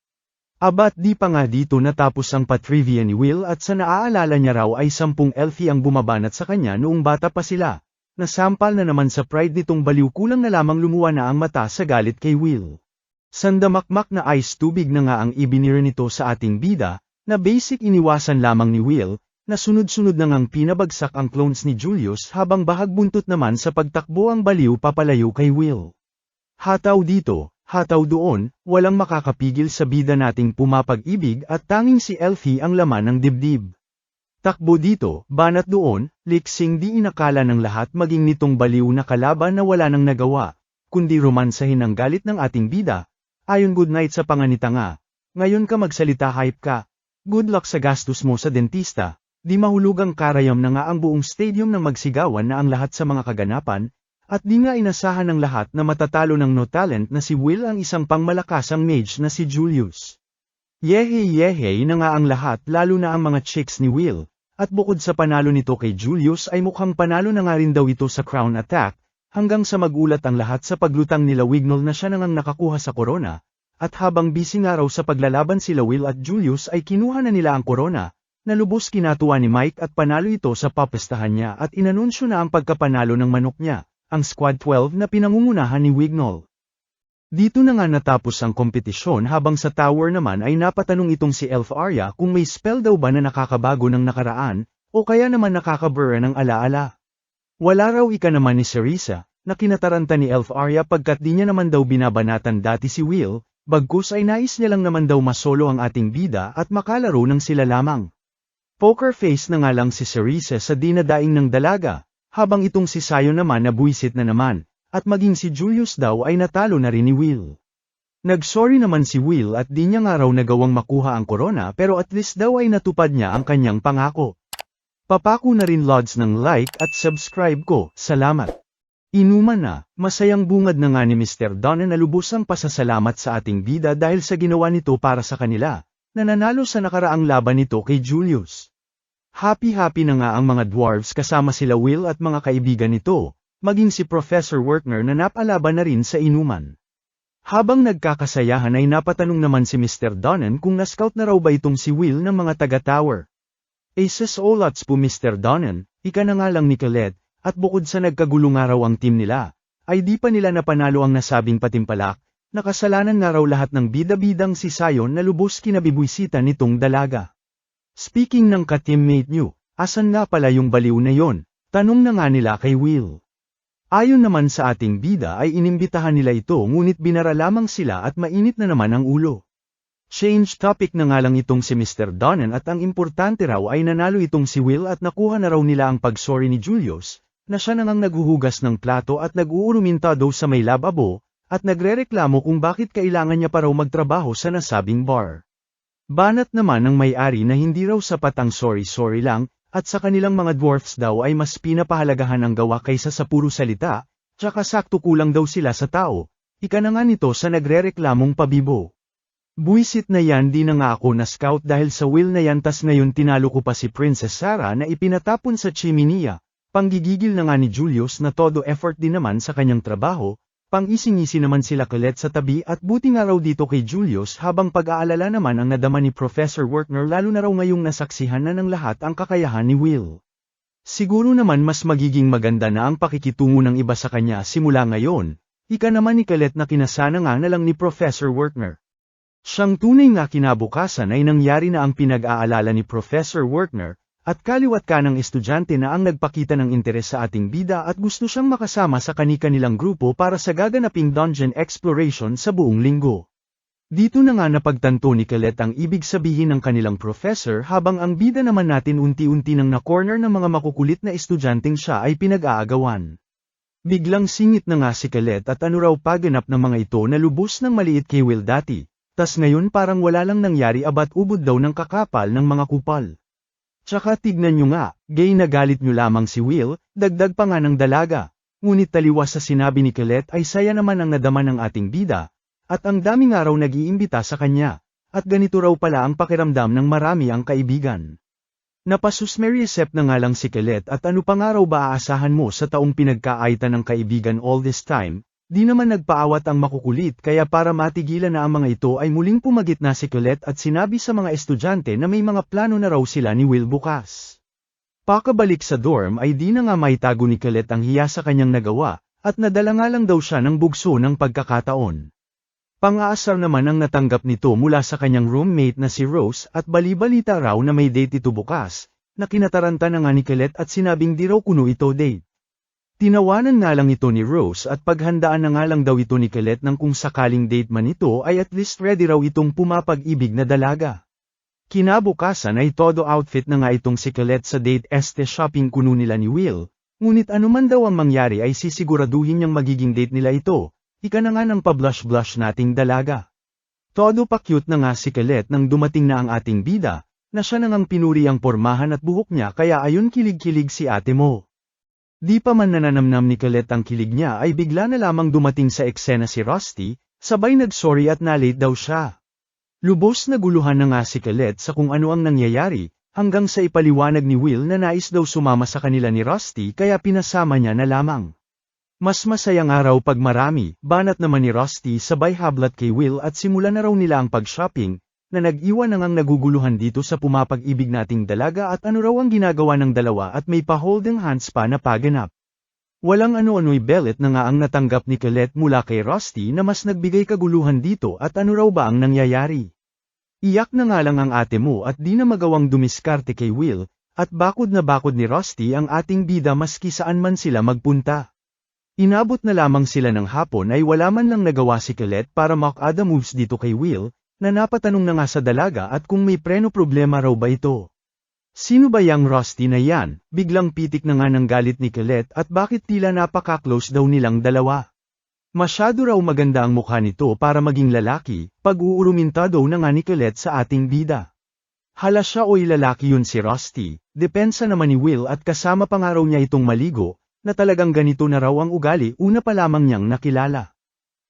Abat di pa nga dito natapos ang patrivia ni Will at sa naaalala niya raw ay 10 elfie ang bumabanat sa kanya noong bata pa sila, nasampal na naman sa pride nitong baliw kulang na lamang lumuwa na ang mata sa galit kay Will. Sandamakmak na ice tubig na nga ang ibinira nito sa ating bida, na basic iniwasan lamang ni Will, na sunod-sunod na ngang pinabagsak ang clones ni Julius habang bahagbuntot naman sa pagtakbo ang baliw papalayo kay Will. Hataw dito, hataw doon, walang makakapigil sa bida nating pumapag-ibig at tanging si Elfie ang laman ng dibdib. Takbo dito, banat doon, liksing di inakala ng lahat maging nitong baliw na kalaban na wala nang nagawa, kundi romansahin ang galit ng ating bida. Ayon good night sa panganita nga. Ngayon ka magsalita hype ka. Good luck sa gastos mo sa dentista. Di mahulugang karayam na nga ang buong stadium ng magsigawan na ang lahat sa mga kaganapan, at di nga inasahan ng lahat na matatalo ng no talent na si Will ang isang pangmalakasang mage na si Julius. Yehey na nga ang lahat lalo na ang mga chicks ni Will, at bukod sa panalo nito kay Julius ay mukhang panalo na nga rin daw ito sa crown attack, hanggang sa magulat ang lahat sa paglutang nila Wignall na siya nang nakakuha sa korona, at habang busy nga raw sa paglalaban sila Will at Julius ay kinuha na nila ang korona, na lubos kinatuwa ni Mike at panalo ito sa papestahan niya at inanunsyo na ang pagkapanalo ng manok niya, ang Squad 12 na pinangungunahan ni Wignall. Dito na nga natapos ang kompetisyon habang sa tower naman ay napatanong itong si Elf Arya kung may spell daw ba na nakakabago ng nakaraan, o kaya naman nakakabura ng alaala. Wala raw ika naman ni Cerisa, na kinataranta ni Elf Arya pagkat di niya naman daw binabanatan dati si Will, bagkus ay nais niya lang naman daw masolo ang ating bida at makalaro ng sila lamang. Poker face na nga lang si Cerisa sa dinadaing ng dalaga, habang itong si Sayo naman na buwisit na naman. At maging si Julius daw ay natalo na rin ni Will. Nagsorry naman si Will at di niya nga raw nagawang makuha ang korona pero at least daw ay natupad niya ang kanyang pangako. Papako na rin lods ng like at subscribe ko, salamat. Inuman na, masayang bungad na nga ni Mr. Donna na lubusang pasasalamat sa ating bida dahil sa ginawa nito para sa kanila, na nanalo sa nakaraang laban nito kay Julius. Happy na nga ang mga dwarves kasama sila Will at mga kaibigan nito. Maging si Professor Wertner na napalaban na rin sa inuman. Habang nagkakasayahan ay napatanong naman si Mr. Donnan kung na-scout na raw ba itong si Will ng mga taga-tower. Aces Olats po Mr. Donnan, ika na nga lang ni Colette, at bukod sa nagkagulo nga raw ang team nila, ay di pa nila napanalo ang nasabing patimpalak, nakasalanan nga raw lahat ng bida-bidang si Sayon na lubos kinabibwisita nitong dalaga. Speaking ng ka-teammate nyo, asan nga pala yung baliw na yon? Tanong na nga nila kay Will. Ayon naman sa ating bida ay inimbitahan nila ito ngunit binara lamang sila at mainit na naman ang ulo. Change topic na nga lang itong si Mr. Donnan at ang importante raw ay nanalo itong si Will at nakuha na raw nila ang pagsorry ni Julius, na siya nang naghuhugas ng plato at nag-uuruminta daw sa may lababo, at nagrereklamo kung bakit kailangan niya pa raw magtrabaho sa nasabing bar. Banat naman ng may-ari na hindi raw sapat ang sorry lang, at sa kanilang mga dwarfs daw ay mas pinapahalagahan ang gawa kaysa sa puro salita, tsaka sakto kulang daw sila sa tao, ika na nga nito sa nagrereklamong pabibo. Buisit na yan di na nga ako na-scout dahil sa Will na yan tas ngayon tinalo ko pa si Princess Sarah na ipinatapon sa chimney, panggigigil na nga ni Julius na todo effort din naman sa kanyang trabaho, pang-ising-isi naman sila Colette sa tabi at buti nga raw dito kay Julius habang pag-aalala naman ang nadama ni Professor Wertner lalo na raw ngayong nasaksihan na ng lahat ang kakayahan ni Will. Siguro naman mas magiging maganda na ang pakikitungo ng iba sa kanya simula ngayon, ika naman ni Colette na kinasana nga na lang ni Professor Wertner. Siyang tunay nga kinabukasan ay nangyari na ang pinag-aalala ni Professor Wertner, at kaliwat ka ng estudyante na ang nagpakita ng interes sa ating bida at gusto siyang makasama sa kani-kanilang grupo para sa gaganaping dungeon exploration sa buong linggo. Dito na nga napagtanto ni Colette ang ibig sabihin ng kanilang professor habang ang bida naman natin unti-unti nang na-corner ng mga makukulit na estudyanteng siya ay pinag-aagawan. Biglang singit na nga si Colette at ano raw paganap ng mga ito na lubos ng maliit kay Will dati, tas ngayon parang wala lang nangyari abat ubod daw ng kakapal ng mga kupal. Tsaka tignan nyo nga, gay na galit nyo lamang si Will, dagdag pa nga ng dalaga. Ngunit taliwas sa sinabi ni Colette ay saya naman ang nadama ng ating bida, at ang daming araw nag-iimbita sa kanya, at ganito raw pala ang pakiramdam ng marami ang kaibigan. Napasusmeriesep na nga lang si Colette at ano pa nga raw ba aasahan mo sa taong pinagkaaitan ng kaibigan all this time, di naman nagpaawat ang makukulit kaya para matigilan na ang mga ito ay muling pumagit na si Colette at sinabi sa mga estudyante na may mga plano na raw sila ni Will bukas. Pakabalik sa dorm ay di na nga maitago ni Colette ang hiya sa kanyang nagawa, at nadala nga lang daw siya ng bugso ng pagkakataon. Pang-aasar naman ang natanggap nito mula sa kanyang roommate na si Rose at bali-balita raw na may date ito bukas, na kinataranta na nga ni Colette at sinabing di raw kuno ito date. Tinawanan nga lang ito ni Rose at paghandaan na nga lang daw ito ni Colette nang kung sakaling date man ito ay at least ready raw itong pumapag-ibig na dalaga. Kinabukasan ay todo outfit na nga itong si Colette sa date shopping kuno nila ni Will, ngunit anuman daw ang mangyari ay sisiguraduhin niyang magiging date nila ito. Ika na nga ng pa-blush-blush nating dalaga. Todo pa cute na nga si Colette nang dumating na ang ating bida, na siya na ngang pinuri ang pormahan at buhok niya kaya ayon kilig-kilig si ate mo. Di pa man nananamnam ni Colette ang kilig niya ay bigla na lamang dumating sa eksena si Rusty, sabay nag-sorry at na-late daw siya. Lubos na guluhan na nga si Colette sa kung ano ang nangyayari, hanggang sa ipaliwanag ni Will na nais daw sumama sa kanila ni Rusty kaya pinasama niya na lamang. Mas masayang araw pag marami, banat naman ni Rusty sabay hablat kay Will at simula na raw nila ang pag-shopping, na nag-iwan na ngang naguguluhan dito sa pumapag-ibig nating dalaga at ano raw ang ginagawa ng dalawa at may pa-holding hands pa na paganap. Walang ano-ano'y belet na nga ang natanggap ni Colette mula kay Rusty na mas nagbigay kaguluhan dito at ano raw ba ang nangyayari. Iyak na nga lang ang ate mo at di na magawang dumiskarte kay Will, at bakod na bakod ni Rusty ang ating bida maski saan man sila magpunta. Inabot na lamang sila ng hapon ay wala man lang nagawa si Colette para mock-ada moves dito kay Will, na napatanong na nga sa dalaga at kung may preno problema raw ba ito. Sino ba yang Rusty na yan? Biglang pitik na nga ng galit ni Colette at bakit tila napaka-close daw nilang dalawa. Masyado raw maganda ang mukha nito para maging lalaki, pag-uuruminta daw na nga ni Colette sa ating bida. Hala siya o'y lalaki yun si Rusty, depensa naman ni Will at kasama pa nga raw niya itong maligo, na talagang ganito na raw ang ugali una pa lamang niyang nakilala.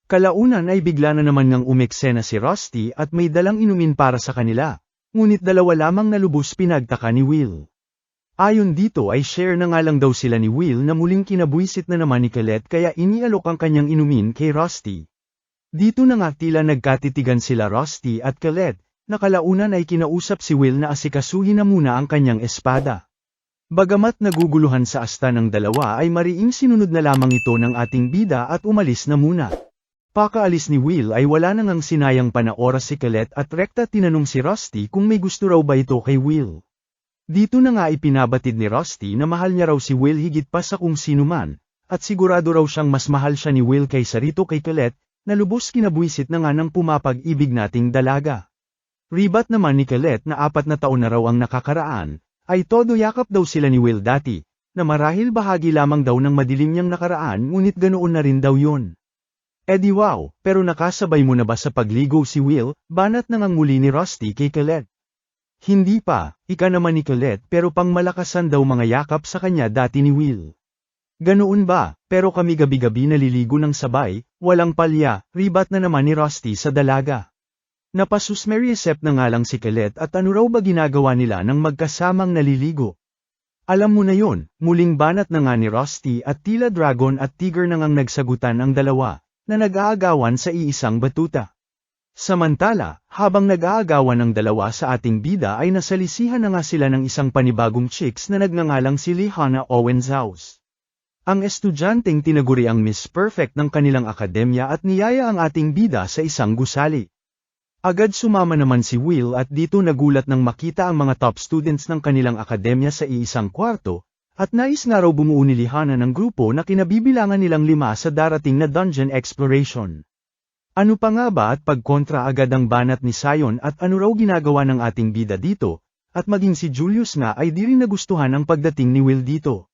Kalaunan ay bigla na naman ngang umeksena si Rusty at may dalang inumin para sa kanila, ngunit dalawa lamang na lubos pinagtaka ni Will. Ayon dito ay share na nga lang daw sila ni Will na muling kinabuisit na naman ni Colette kaya inialok ang kanyang inumin kay Rusty. Dito na nga tila nagkatitigan sila Rusty at Colette, na kalaunan ay kinausap si Will na asikasuhin na muna ang kanyang espada. Bagamat naguguluhan sa asta ng dalawa ay mariing sinunod na lamang ito ng ating bida at umalis na muna. Pakaalis ni Will ay wala na ngang sinayang pa na oras si Colette at rekta tinanong si Rusty kung may gusto raw ba ito kay Will. Dito na nga ipinabatid ni Rusty na mahal niya raw si Will higit pa sa kung sino man, at sigurado raw siyang mas mahal siya ni Will kaysa rito kay Colette, na lubos kinabuisit na nga ng pumapag-ibig nating dalaga. Ribat naman ni Colette na 4 na taon na raw ang nakakaraan, ay todo yakap daw sila ni Will dati, na marahil bahagi lamang daw ng madilim niyang nakaraan ngunit ganoon na rin daw yun. Di wow, pero nakasabay mo na ba sa pagligo si Will, banat na ngang muli ni Rusty kay Colette. Hindi pa, ika naman ni Colette pero pang malakasan daw mga yakap sa kanya dati ni Will. Ganoon ba, pero kami gabi-gabi naliligo ng sabay, walang palya, ribat na naman ni Rusty sa dalaga. Napasusmeriesep na nga lang si Colette at ano raw ba ginagawa nila nang magkasamang naliligo. Alam mo na yon, muling banat na nga ni Rusty at tila dragon at tiger na ngang nagsagutan ang dalawa, na nag-aagawan sa iisang batuta. Samantala, habang nag-aagawan ang dalawa sa ating bida ay nasalisihan na nga sila ng isang panibagong chicks na nagngangalang si Lehana Owenshaus. Ang estudyanteng tinaguri ang Miss Perfect ng kanilang akademya at niyaya ang ating bida sa isang gusali. Agad sumama naman si Will at dito nagulat nang makita ang mga top students ng kanilang akademya sa iisang kwarto, at nais nga raw bumuo ni Lehana ng grupo na kinabibilangan nilang 5 sa darating na dungeon exploration. Ano pa nga ba at pagkontra agad ang banat ni Sion at ano raw ginagawa ng ating bida dito, at maging si Julius nga ay di rin nagustuhan ang pagdating ni Will dito.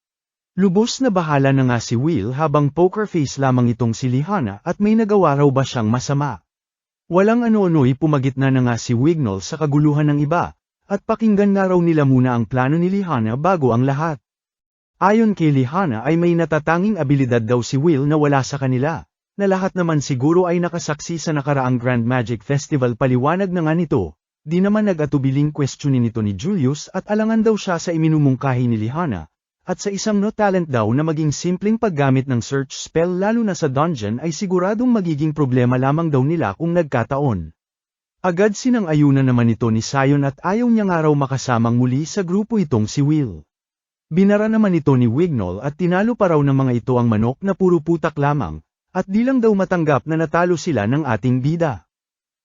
Lubos na bahala na nga si Will habang poker face lamang itong si Lehana at may nagawa raw ba siyang masama. Walang ano-ano'y pumagitna na nga si Wignall sa kaguluhan ng iba, at pakinggan nga raw nila muna ang plano ni Lehana bago ang lahat. Ayon kay Lehana ay may natatanging abilidad daw si Will na wala sa kanila, na lahat naman siguro ay nakasaksi sa nakaraang Grand Magic Festival paliwanag na nga nito, di naman nag-atubiling questionin nito ni Julius at alangan daw siya sa iminumungkahi ni Lehana. At sa isang no talent daw na maging simpleng paggamit ng search spell lalo na sa dungeon ay siguradong magiging problema lamang daw nila kung nagkataon. Agad sinang-ayunan naman ito ni Sion at ayaw niya nga raw makasamang muli sa grupo itong si Will. Binara naman ito ni Wignall at tinalo pa raw ng mga ito ang manok na puro putak lamang, at di lang daw matanggap na natalo sila ng ating bida.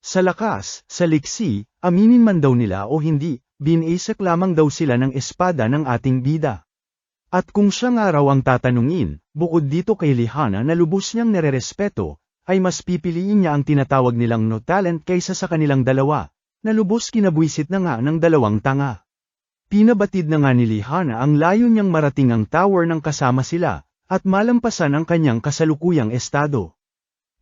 Sa lakas, sa liksi, aminin man daw nila o hindi, binisak lamang daw sila ng espada ng ating bida. At kung siya nga raw ang tatanungin, bukod dito kay Lihana na lubos niyang nererespeto, ay mas pipiliin niya ang tinatawag nilang no talent kaysa sa kanilang dalawa, na lubos kinabwisit na nga ng dalawang tanga. Pinabatid na nga ni Lihana ang layo niyang marating ang tower ng kasama sila, at malampasan ang kanyang kasalukuyang estado.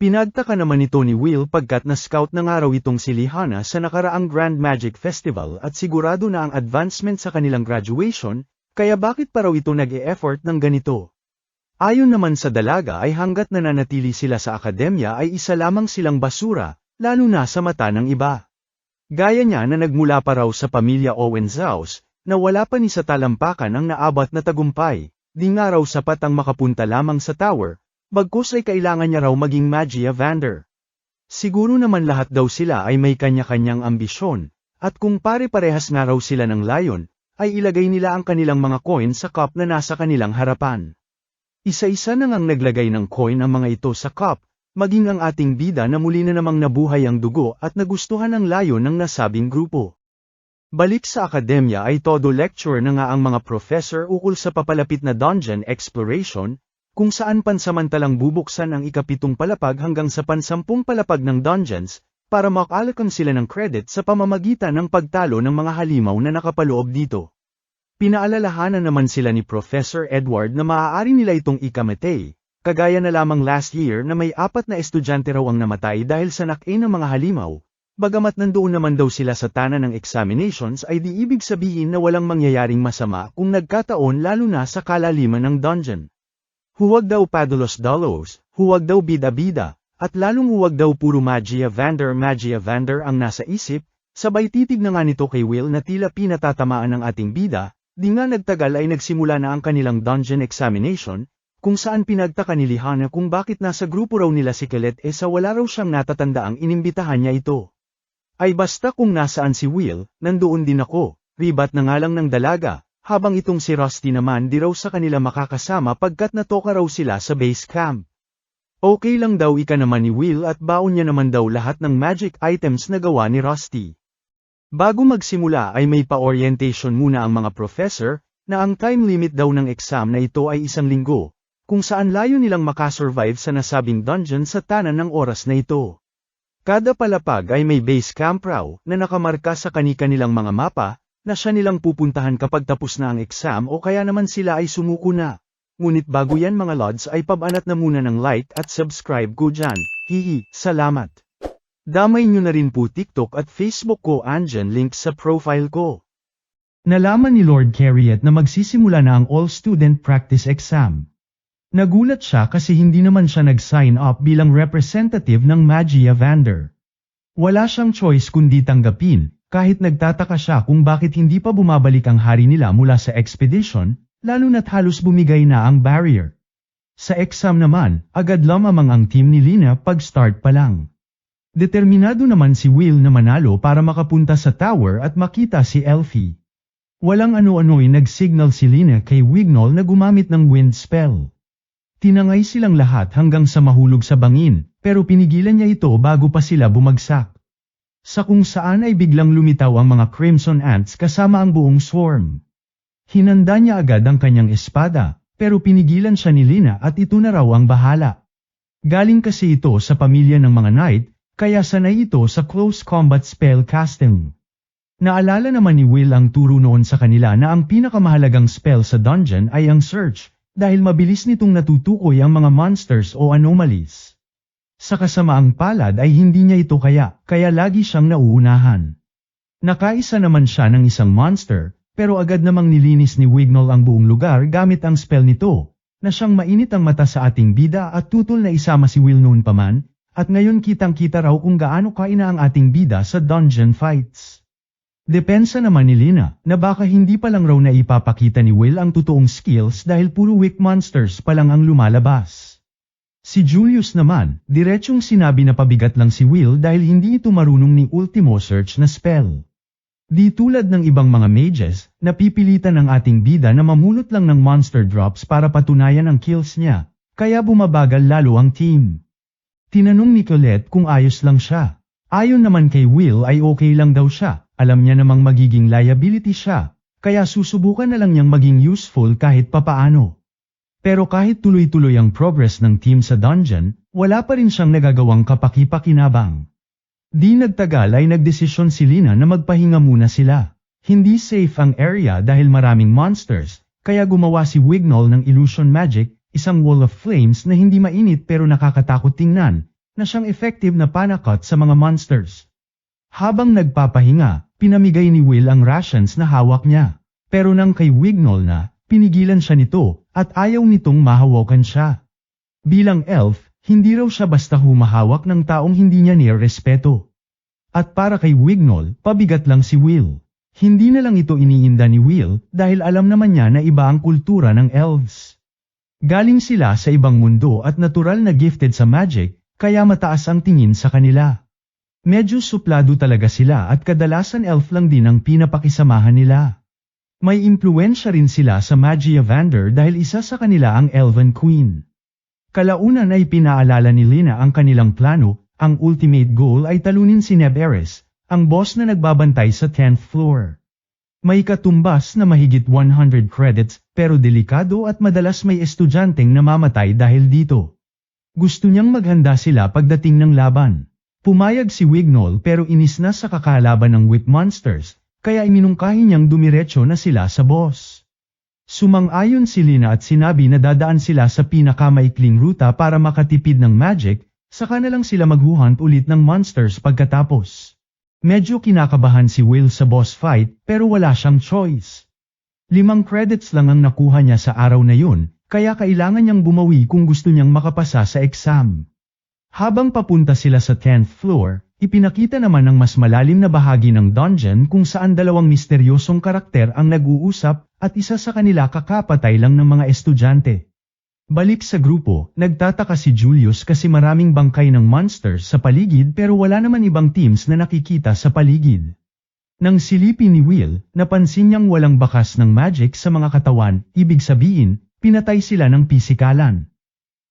Pinagtaka naman ito ni Will pagkat na-scout na nga raw itong si Lihana sa nakaraang Grand Magic Festival at sigurado na ang advancement sa kanilang graduation, kaya bakit pa raw ito nag-e-effort ng ganito? Ayon naman sa dalaga ay hanggat nananatili sila sa akademya ay isa lamang silang basura, lalo na sa mata ng iba. Gaya niya na nagmula pa raw sa pamilya Owenzaus, na wala pa ni sa talampakan ang naabot na tagumpay, di nga raw sapat ang makapunta lamang sa tower, bagkus ay kailangan niya raw maging Magia Vander. Siguro naman lahat daw sila ay may kanya-kanyang ambisyon, at kung pare-parehas nga raw sila ng layon, ay ilagay nila ang kanilang mga coin sa cup na nasa kanilang harapan. Isa-isa na ngang naglagay ng coin ang mga ito sa cup, maging ang ating bida na muli na namang nabuhay ang dugo at nagustuhan ang layon ng nasabing grupo. Balik sa akademya ay todo lecture na nga ang mga professor ukol sa papalapit na dungeon exploration, kung saan pansamantalang bubuksan ang ika-7 palapag hanggang sa pansampung palapag ng dungeons, para makalakam sila ng credit sa pamamagitan ng pagtalo ng mga halimaw na nakapaloob dito. Pinaalalahanan naman sila ni Professor Edward na maaari nila itong ikamatay, kagaya na lamang last year na may 4 na estudyante raw ang namatay dahil sa nakain ng mga halimaw. Bagamat nandoon naman daw sila sa tanan ng examinations ay di ibig sabihin na walang mangyayaring masama kung nagkataon lalo na sa kalaliman ng dungeon. Huwag daw padalos-dalos, huwag daw bida-bida, at lalong huwag daw puro Magia Vander ang nasa isip, sabay titig na nga nito kay Will na tila pinatatamaan ng ating bida, di nga nagtagal ay nagsimula na ang kanilang dungeon examination, kung saan pinagtaka ni Lihana kung bakit nasa grupo raw nila si Colette sa wala raw siyang natatandaang inimbitahan niya ito. Ay basta kung nasaan si Will, nandoon din ako, ribat na nga lang ng dalaga, habang itong si Rusty naman di raw sa kanila makakasama pagkat natoka raw sila sa base camp. Okay lang daw ika naman ni Will at baon niya naman daw lahat ng magic items na gawa ni Rusty. Bago magsimula ay may pa-orientation muna ang mga professor, na ang time limit daw ng exam na ito ay 1 linggo, kung saan layo nilang makasurvive sa nasabing dungeon sa tanan ng oras na ito. Kada palapag ay may base camp raw na nakamarka sa kani-kanilang mga mapa, na siya nilang pupuntahan kapag tapos na ang exam o kaya naman sila ay sumuko na. Ngunit bago yan mga lods ay pabanat na muna ng like at subscribe ko dyan, hihi, salamat. Damay nyo na rin po TikTok at Facebook ko andyan link sa profile ko. Nalaman ni Lord Carriot na magsisimula na ang all-student practice exam. Nagulat siya kasi hindi naman siya nag-sign up bilang representative ng Magia Vander. Wala siyang choice kundi tanggapin, kahit nagtataka siya kung bakit hindi pa bumabalik ang hari nila mula sa expedition, lalo na't halos bumigay na ang barrier. Sa exam naman, agad lamang ang team ni Lina pag-start pa lang. Determinado naman si Will na manalo para makapunta sa tower at makita si Elfie. Walang ano-ano'y nag-signal si Lina kay Wignall na gumamit ng wind spell. Tinangay silang lahat hanggang sa mahulog sa bangin, pero pinigilan niya ito bago pa sila bumagsak. Sa kung saan ay biglang lumitaw ang mga Crimson Ants kasama ang buong swarm. Hinanda niya agad ang kanyang espada, pero pinigilan siya ni Lina at ito na raw ang bahala. Galing kasi ito sa pamilya ng mga knight, kaya sanay ito sa close combat spell casting. Naalala naman ni Will ang turo noon sa kanila na ang pinakamahalagang spell sa dungeon ay ang search, dahil mabilis nitong natutukoy ang mga monsters o anomalies. Sa kasamaang palad ay hindi niya ito kaya lagi siyang nauunahan. Nakaisa naman siya ng isang monster, pero agad namang nilinis ni Wignall ang buong lugar gamit ang spell nito, na siyang mainit ang mata sa ating bida at tutol na isama si Will noon pa man, at ngayon kitang-kita raw kung gaano kaina ang ating bida sa dungeon fights. Depensa naman ni Lina, na baka hindi pa lang raw na ipapakita ni Will ang totoong skills dahil puro weak monsters pa lang ang lumalabas. Si Julius naman, diretsong sinabi na pabigat lang si Will dahil hindi ito marunong ni Ultimo Search na spell. Di tulad ng ibang mga mages, napipilitan ang ating bida na mamulot lang ng monster drops para patunayan ang kills niya, kaya bumabagal lalo ang team. Tinanong ni Colette kung ayos lang siya. Ayon naman kay Will ay okay lang daw siya, alam niya namang magiging liability siya, kaya susubukan na lang niyang maging useful kahit papaano. Pero kahit tuloy-tuloy ang progress ng team sa dungeon, wala pa rin siyang nagagawang kapaki-pakinabang. Di nagtagal ay nagdesisyon si Lina na magpahinga muna sila. Hindi safe ang area dahil maraming monsters, kaya gumawa si Wignall ng illusion magic, isang wall of flames na hindi mainit pero nakakatakot tingnan, na siyang effective na panakot sa mga monsters. Habang nagpapahinga, pinamigay ni Will ang rations na hawak niya. Pero nang kay Wignall na, pinigilan siya nito, at ayaw nitong mahawakan siya. Bilang elf, hindi raw siya basta humahawak ng taong hindi niya nirespeto. At para kay Wignall, pabigat lang si Will. Hindi na lang ito iniinda ni Will dahil alam naman niya na iba ang kultura ng elves. Galing sila sa ibang mundo at natural na gifted sa magic, kaya mataas ang tingin sa kanila. Medyo suplado talaga sila at kadalasan elf lang din ang pinapakisamahan nila. May impluensya rin sila sa Magia Vander dahil isa sa kanila ang Elven Queen. Kalaunan ay pinaalala ni Lina ang kanilang plano, ang ultimate goal ay talunin si Neb Ares, ang boss na nagbabantay sa 10th floor. May katumbas na mahigit 100 credits pero delikado at madalas may estudyanteng namamatay dahil dito. Gusto niyang maghanda sila pagdating ng laban. Pumayag si Wignall pero inis na sa kakalaban ng Whip Monsters, kaya iminungkahi niyang dumiretso na sila sa boss. Sumang-ayon si Lina at sinabi na dadaan sila sa pinakamaikling ruta para makatipid ng magic, saka na lang sila maghuhunt ulit ng monsters pagkatapos. Medyo kinakabahan si Will sa boss fight pero wala siyang choice. 5 credits lang ang nakuha niya sa araw na yun, kaya kailangan niyang bumawi kung gusto niyang makapasa sa exam. Habang papunta sila sa 10th floor, ipinakita naman ng mas malalim na bahagi ng dungeon kung saan dalawang misteryosong karakter ang nag-uusap at isa sa kanila kakapatay lang ng mga estudyante. Balik sa grupo, nagtataka si Julius kasi maraming bangkay ng monsters sa paligid pero wala naman ibang teams na nakikita sa paligid. Nang silipin ni Will, napansin niyang walang bakas ng magic sa mga katawan, ibig sabihin, pinatay sila ng pisikalan.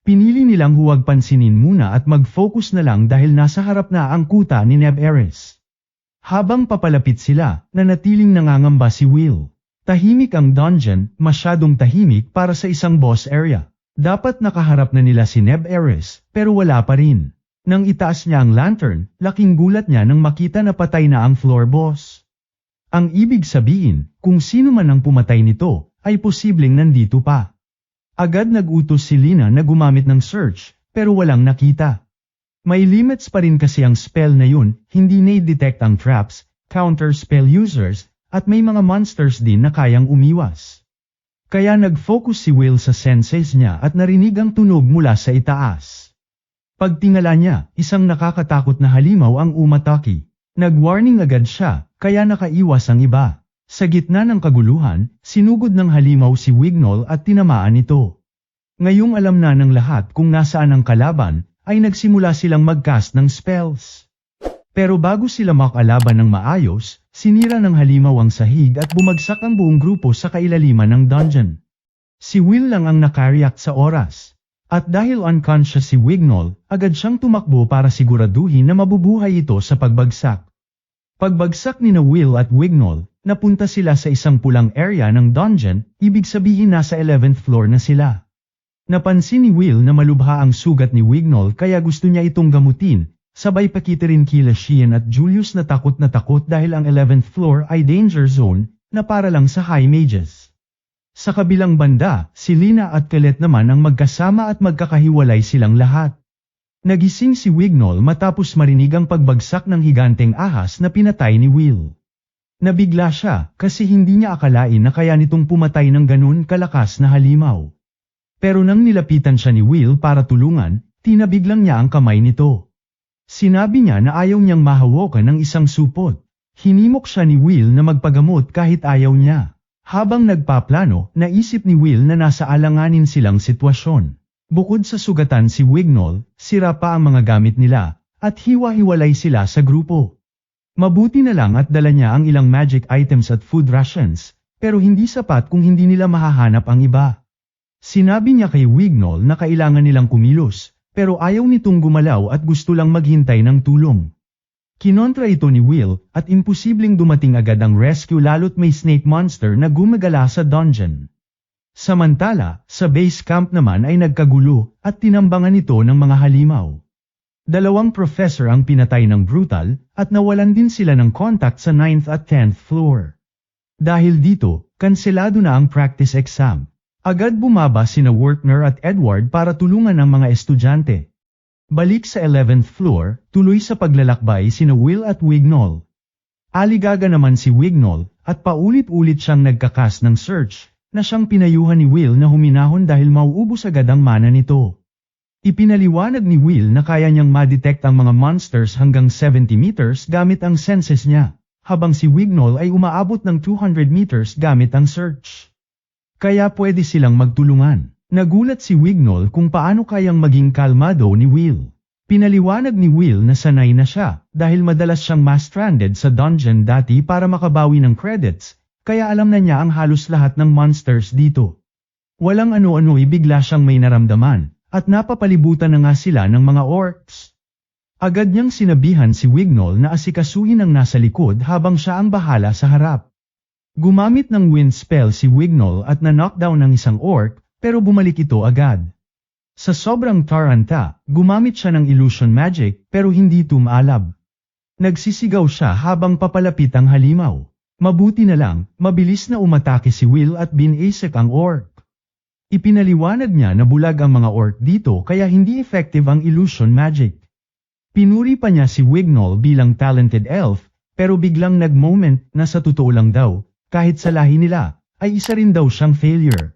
Pinili nilang huwag pansinin muna at mag-focus na lang dahil nasa harap na ang kuta ni Neb Ares. Habang papalapit sila, nanatiling nangangamba si Will. Tahimik ang dungeon, masyadong tahimik para sa isang boss area. Dapat nakaharap na nila si Neb Ares, pero wala pa rin. Nang itaas niya ang lantern, laking gulat niya nang makita na patay na ang floor boss. Ang ibig sabihin, kung sino man ang pumatay nito, ay posibleng nandito pa. Agad nag-utos si Lina na gumamit ng search, pero walang nakita. May limits pa rin kasi ang spell na yun, hindi na-detect ang traps, counter spell users, at may mga monsters din na kayang umiwas. Kaya nag-focus si Will sa senses niya at narinig ang tunog mula sa itaas. Pagtingala niya, isang nakakatakot na halimaw ang umatake. Nag-warning agad siya, kaya nakaiwas ang iba. Sa gitna ng kaguluhan, sinugod ng halimaw si Wignall at tinamaan ito. Ngayong alam na ng lahat kung nasaan ang kalaban, ay nagsimula silang mag-cast ng spells. Pero bago sila makalaban ng maayos, sinira ng halimaw ang sahig at bumagsak ang buong grupo sa kailaliman ng dungeon. Si Will lang ang nakareact sa oras. At dahil unconscious si Wignall, agad siyang tumakbo para siguraduhin na mabubuhay ito sa pagbagsak. Pagbagsak ni Will at Wignall, napunta sila sa isang pulang area ng dungeon, ibig sabihin nasa 11th floor na sila. Napansin ni Will na malubha ang sugat ni Wignall kaya gusto niya itong gamutin, sabay pakita rin kila Sheehan at Julius na takot dahil ang 11th floor ay danger zone, na para lang sa high mages. Sa kabilang banda, si Lina at Colette naman ang magkasama at magkakahiwalay silang lahat. Nagising si Wignall matapos marinig ang pagbagsak ng higanteng ahas na pinatay ni Will. Nabigla siya kasi hindi niya akalain na kaya nitong pumatay ng ganun kalakas na halimaw. Pero nang nilapitan siya ni Will para tulungan, tinabig lang niya ang kamay nito. Sinabi niya na ayaw niyang mahawakan ng isang supot. Hinimok siya ni Will na magpagamot kahit ayaw niya. Habang nagpaplano, naisip ni Will na nasa alanganin silang sitwasyon. Bukod sa sugatan si Wignall, sira pa ang mga gamit nila, at hiwa-hiwalay sila sa grupo. Mabuti na lang at dala niya ang ilang magic items at food rations, pero hindi sapat kung hindi nila mahahanap ang iba. Sinabi niya kay Wignall na kailangan nilang kumilos, pero ayaw nitong gumalaw at gusto lang maghintay ng tulong. Kinontra ito ni Will at imposibleng dumating agad ang rescue lalo't may snake monster na gumagala sa dungeon. Samantala, sa base camp naman ay nagkagulo at tinambangan ito ng mga halimaw. 2 professor ang pinatay ng brutal at nawalan din sila ng contact sa 9th at 10th floor. Dahil dito, kanselado na ang practice exam. Agad bumaba sina Wertner at Edward para tulungan ang mga estudyante. Balik sa 11th floor, tuloy sa paglalakbay sina Will at Wignall. Aligaga naman si Wignall at paulit-ulit siyang nagkakas ng search na siyang pinayuhan ni Will na huminahon dahil mauubos agad ang mana nito. Ipinaliwanag ni Will na kaya niyang ma-detect ang mga monsters hanggang 70 meters gamit ang senses niya, habang si Wignall ay umaabot ng 200 meters gamit ang search. Kaya pwede silang magtulungan. Nagulat si Wignall kung paano kayang maging kalmado ni Will. Pinaliwanag ni Will na sanay na siya dahil madalas siyang ma-stranded sa dungeon dati para makabawi ng credits, kaya alam na niya ang halos lahat ng monsters dito. Walang ano-ano bigla siyang may naramdaman, at napapalibutan na nga sila ng mga orcs. Agad niyang sinabihan si Wignall na asikasuhin ang nasa likod habang siya ang bahala sa harap. Gumamit ng wind spell si Wignall at na-knockdown ng isang orc, pero bumalik ito agad. Sa sobrang taranta, gumamit siya ng illusion magic pero hindi tumalab. Nagsisigaw siya habang papalapit ang halimaw. Mabuti na lang, mabilis na umatake si Will at binasek ang orc. Ipinaliwanag niya na bulag ang mga orc dito kaya hindi effective ang illusion magic. Pinuri pa niya si Wignall bilang talented elf, pero biglang nag-moment na sa totoo lang daw, kahit sa lahi nila, ay isa rin daw siyang failure.